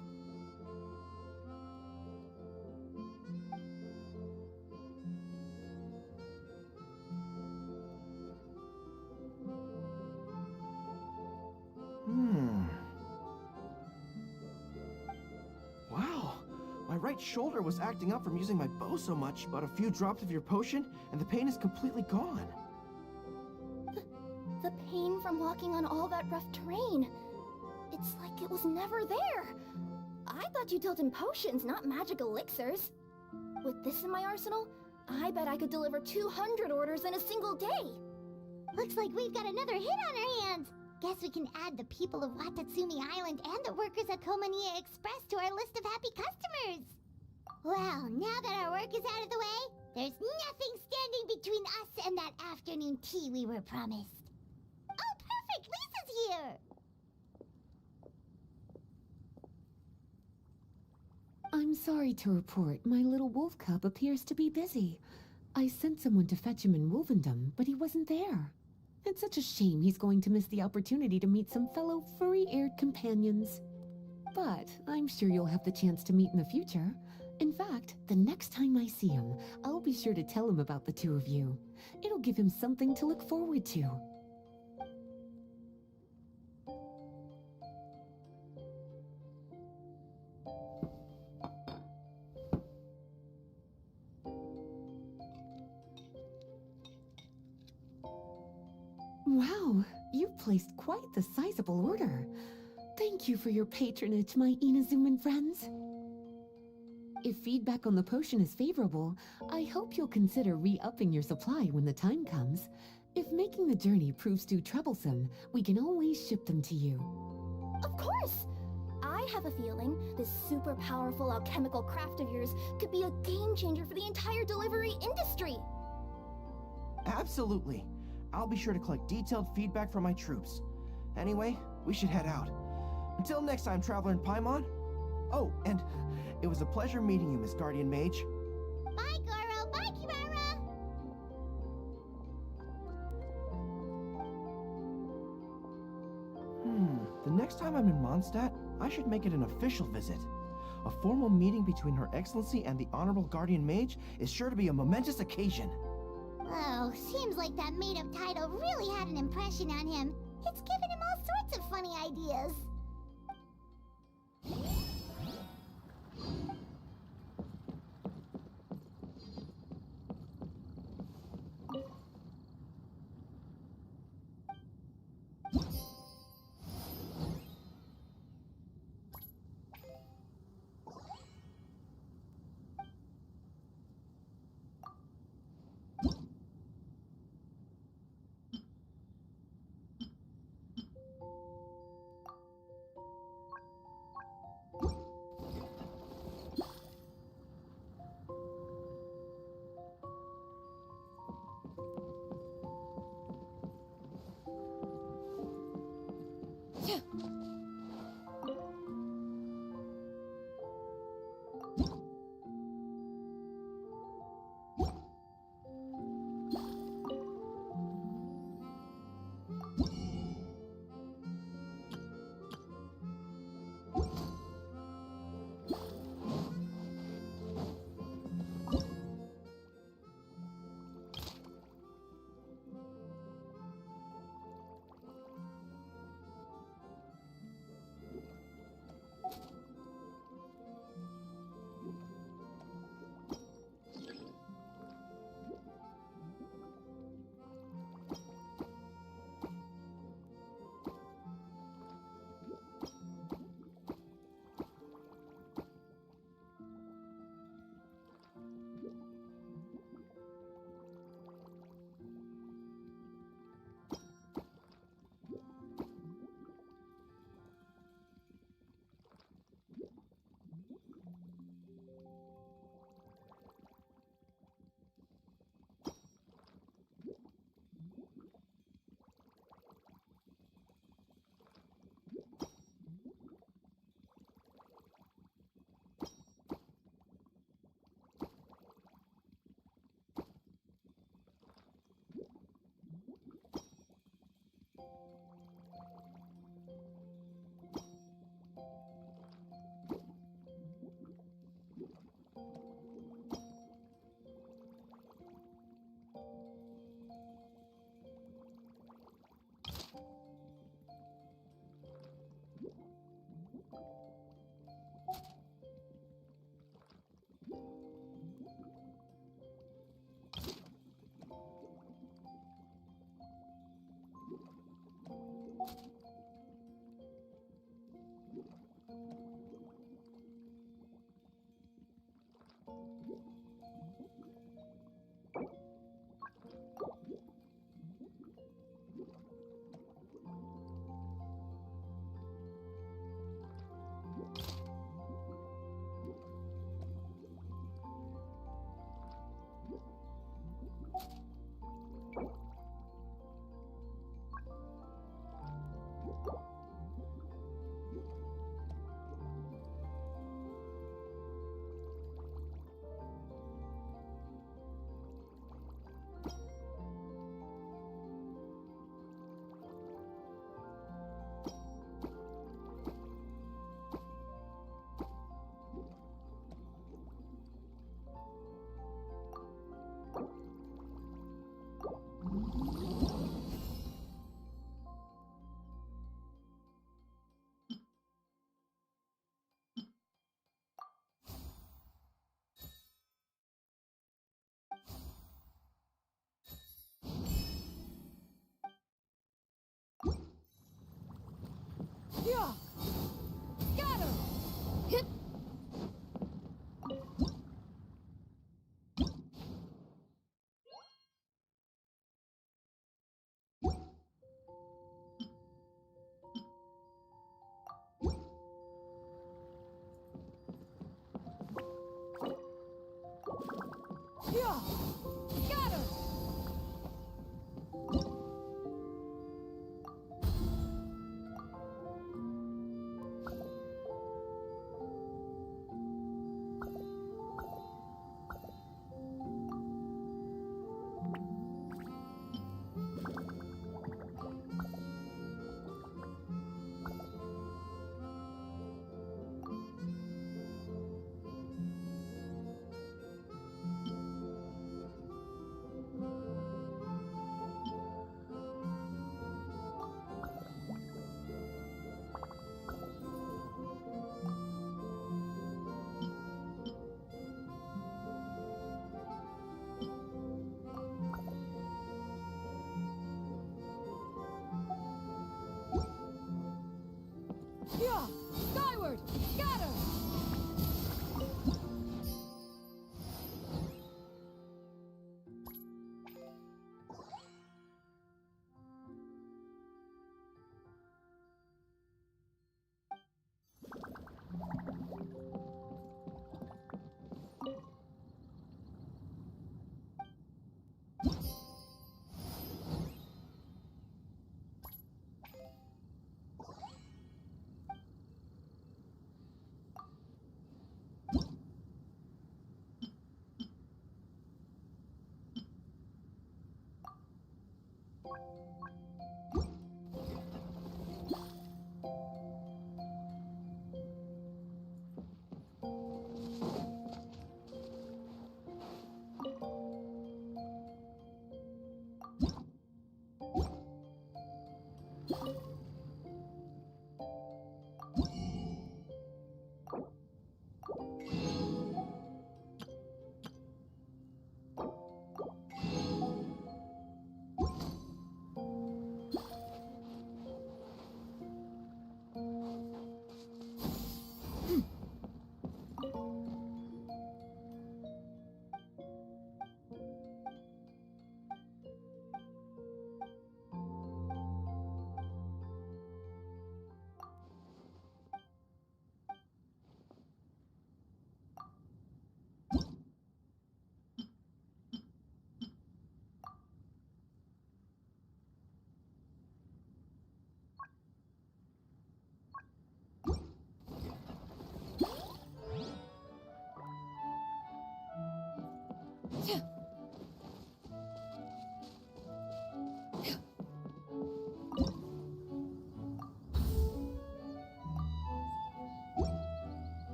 Wow, my right shoulder was acting up from using my bow so much, but a few drops of your potion, and the pain is completely gone. The pain from walking on all that rough terrain. It's like it was never there. I thought you dealt in potions, not magic elixirs. With this in my arsenal, I bet I could deliver 200 orders in a single day. Looks like we've got another hit on our hands. Guess we can add the people of Watatsumi Island and the workers at Komania Express to our list of happy customers. Well, now that our work is out of the way, there's nothing standing between us and that afternoon tea we were promised. Oh, perfect! Lisa's here! I'm sorry to report my little wolf cub appears to be busy. I sent someone to fetch him in Wolvendom, but he wasn't there. It's such a shame he's going to miss the opportunity to meet some fellow furry-eared companions. But I'm sure you'll have the chance to meet in the future. In fact, the next time I see him, I'll be sure to tell him about the two of you. It'll give him something to look forward to. Wow, you've placed quite the sizable order. Thank you for your patronage, my Inazuman friends. If feedback on the potion is favorable, I hope you'll consider re-upping your supply when the time comes. If making the journey proves too troublesome, we can always ship them to you. Of course! I have a feeling this super powerful alchemical craft of yours could be a game changer for the entire delivery industry. Absolutely. I'll be sure to collect detailed feedback from my troops. Anyway, we should head out. Until next time, Traveler in Paimon. Oh, and it was a pleasure meeting you, Miss Guardian Mage. Bye, Goro! Bye, Kirara! The next time I'm in Mondstadt, I should make it an official visit. A formal meeting between Her Excellency and the Honorable Guardian Mage is sure to be a momentous occasion. Oh, seems like that made-up title really had an impression on him. It's given him all sorts of funny ideas. Scatter!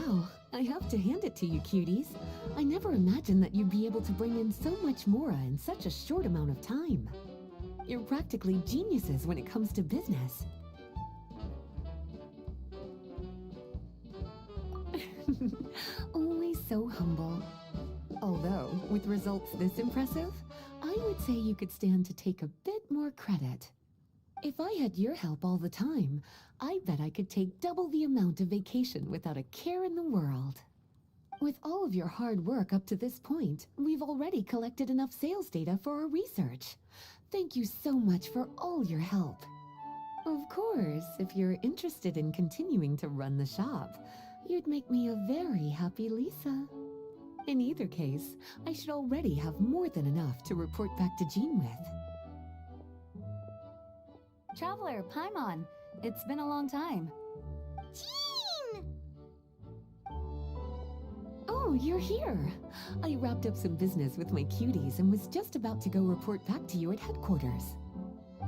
Wow, I have to hand it to you, cuties. I never imagined that you'd be able to bring in so much mora in such a short amount of time. You're practically geniuses when it comes to business. Always so humble. Although, with results this impressive, I would say you could stand to take a bit more credit. If I had your help all the time, I bet I could take double the amount of vacation without a care in the world. With all of your hard work up to this point, we've already collected enough sales data for our research. Thank you so much for all your help. Of course, if you're interested in continuing to run the shop, you'd make me a very happy Lisa. In either case, I should already have more than enough to report back to Jean with. Traveler, Paimon, it's been a long time. Jean! Oh, you're here. I wrapped up some business with my cuties and was just about to go report back to you at headquarters.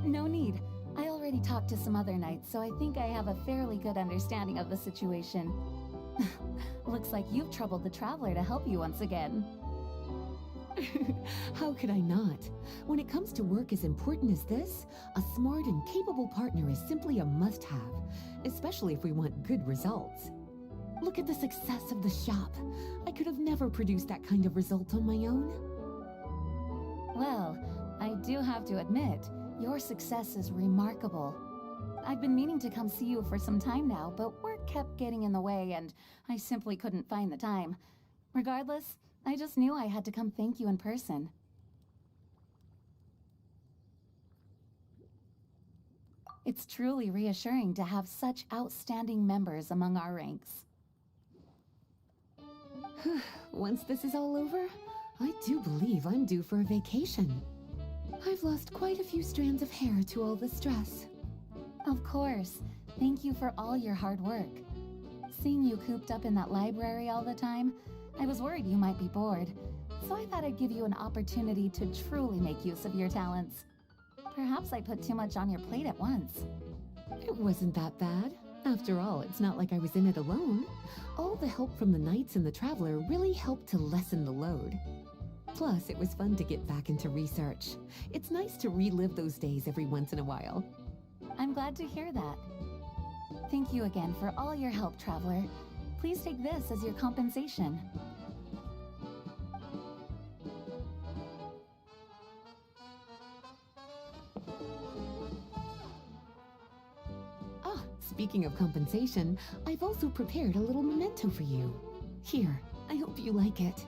No need. I already talked to some other knights, so I think I have a fairly good understanding of the situation. Looks like you've troubled the Traveler to help you once again. How could I not? When it comes to work as important as this, a smart and capable partner is simply a must-have, especially if we want good results. Look at the success of the shop. I could have never produced that kind of result on my own. Well, I do have to admit, your success is remarkable. I've been meaning to come see you for some time now, but work kept getting in the way and I simply couldn't find the time. Regardless, I just knew I had to come thank you in person. It's truly reassuring to have such outstanding members among our ranks. Once this is all over, I do believe I'm due for a vacation. I've lost quite a few strands of hair to all the stress. Of course. Thank you for all your hard work. Seeing you cooped up in that library all the time, I was worried you might be bored, so I thought I'd give you an opportunity to truly make use of your talents. Perhaps I put too much on your plate at once. It wasn't that bad. After all, it's not like I was in it alone. All the help from the Knights and the Traveler really helped to lessen the load. Plus, it was fun to get back into research. It's nice to relive those days every once in a while. I'm glad to hear that. Thank you again for all your help, Traveler. Please take this as your compensation. Ah, speaking of compensation, I've also prepared a little memento for you. Here, I hope you like it.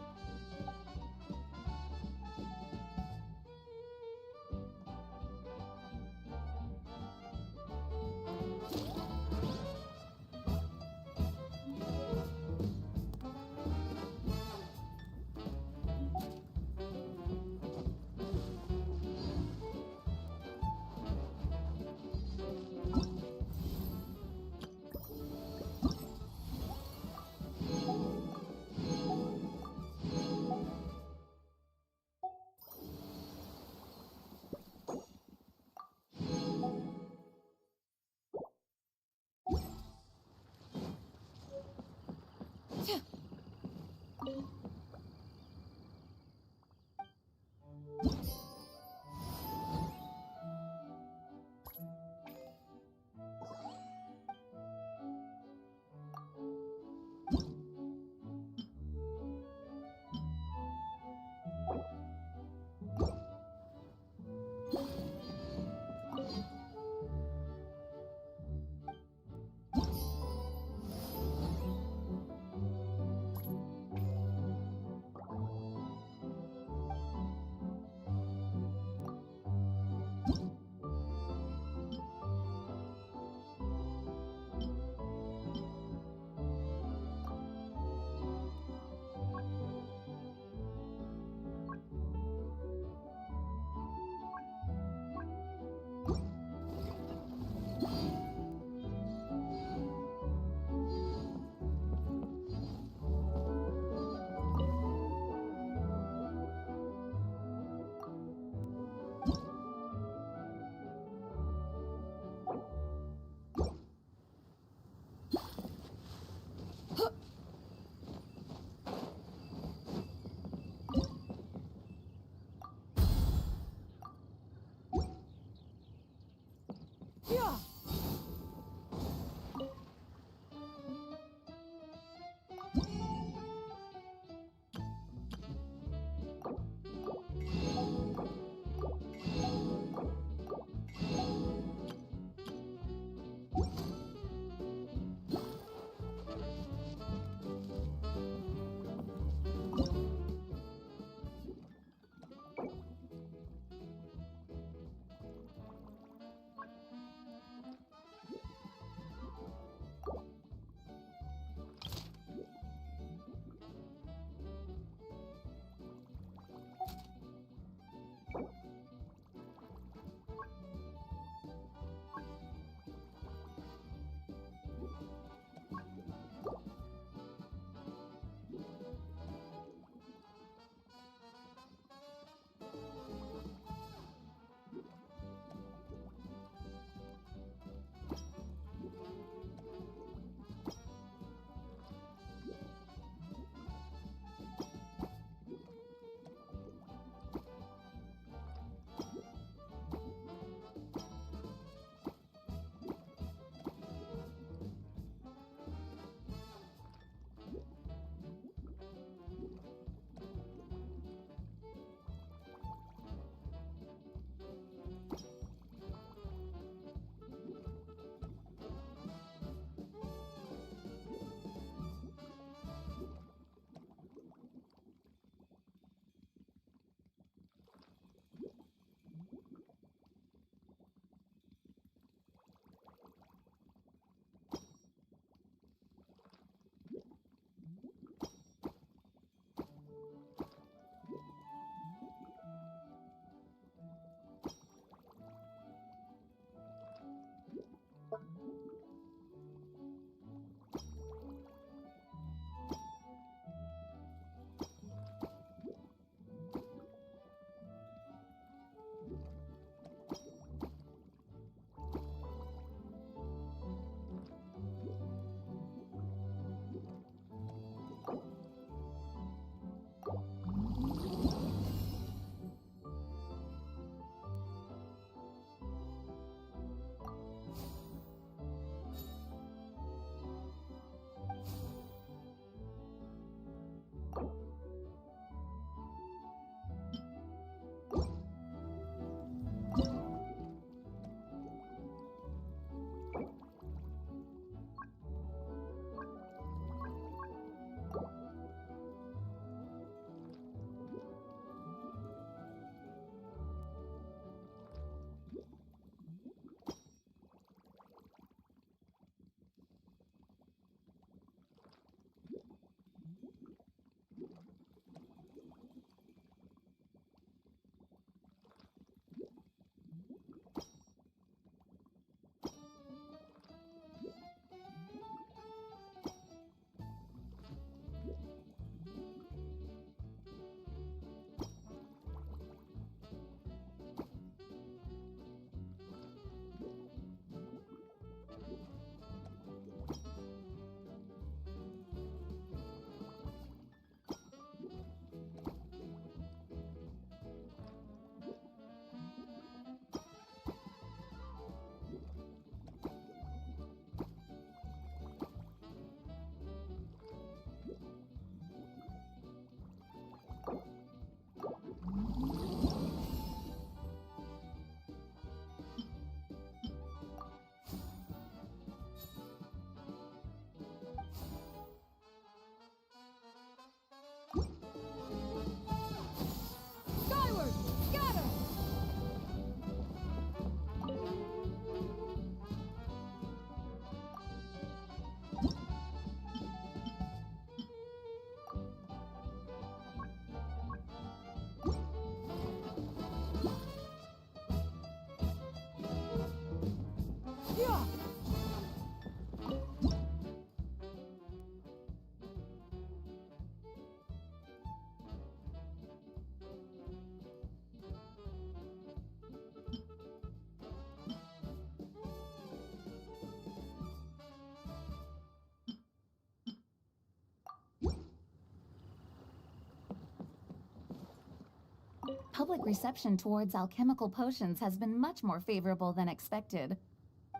public reception towards alchemical potions has been much more favorable than expected.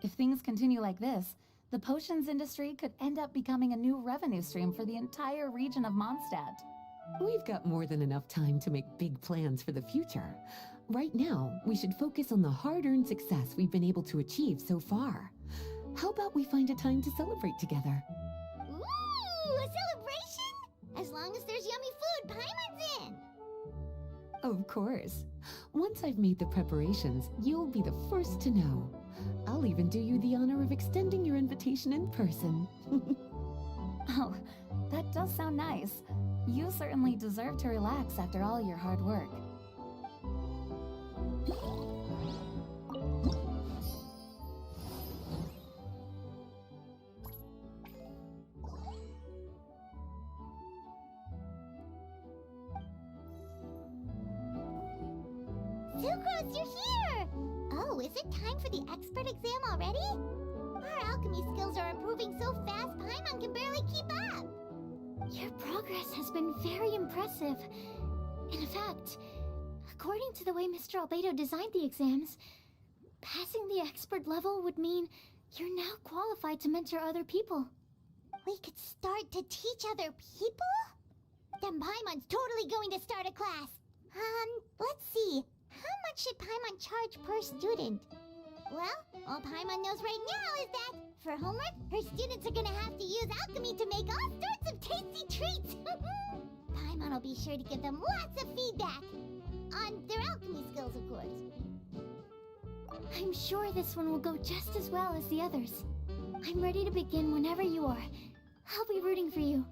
If things continue like this, the potions industry could end up becoming a new revenue stream for the entire region of Mondstadt. We've got more than enough time to make big plans for the future. Right now, we should focus on the hard-earned success we've been able to achieve so far. How about we find a time to celebrate together? Ooh, a celebration? As long as there's yummy food Paimon's in. Of course. Once I've made the preparations, you'll be the first to know. I'll even do you the honor of extending your invitation in person. Oh, that does sound nice. You certainly deserve to relax after all your hard work. Sucrose, you're here! Oh, is it time for the expert exam already? Our alchemy skills are improving so fast Paimon can barely keep up. Your progress has been very impressive. In fact, according to the way Mr. Albedo designed the exams, passing the expert level would mean you're now qualified to mentor other people. We could start to teach other people? Then Paimon's totally going to start a class. Let's see. How much should Paimon charge per student? Well, all Paimon knows right now is that, for homework, her students are gonna have to use alchemy to make all sorts of tasty treats! Paimon will be sure to give them lots of feedback! On their alchemy skills, of course. I'm sure this one will go just as well as the others. I'm ready to begin whenever you are. I'll be rooting for you.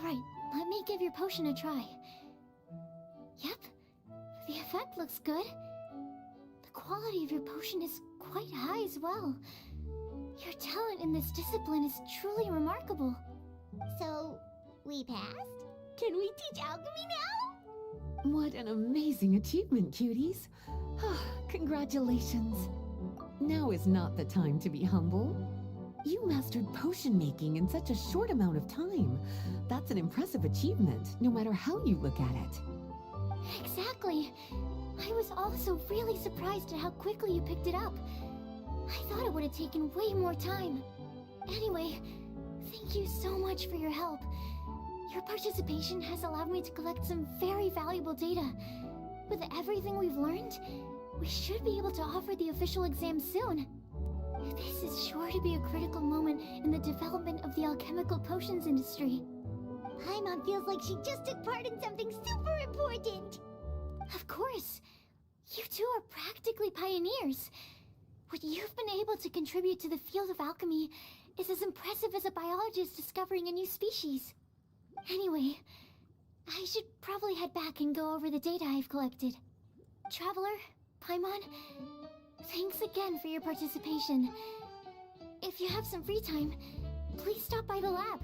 Alright, let me give your potion a try. Yep, the effect looks good. The quality of your potion is quite high as well. Your talent in this discipline is truly remarkable. So, we passed? Can we teach alchemy now? What an amazing achievement, cuties. Congratulations. Now is not the time to be humble. You mastered potion making in such a short amount of time. That's an impressive achievement, no matter how you look at it. Exactly. I was also really surprised at how quickly you picked it up. I thought it would have taken way more time. Anyway, thank you so much for your help. Your participation has allowed me to collect some very valuable data. With everything we've learned, we should be able to offer the official exam soon. This is sure to be a critical moment in the development of the alchemical potions industry. Paimon feels like she just took part in something super important. Of course. You two are practically pioneers. What you've been able to contribute to the field of alchemy is as impressive as a biologist discovering a new species. Anyway, I should probably head back and go over the data I've collected. Traveler, Paimon, thanks again for your participation. If you have some free time, please stop by the lab.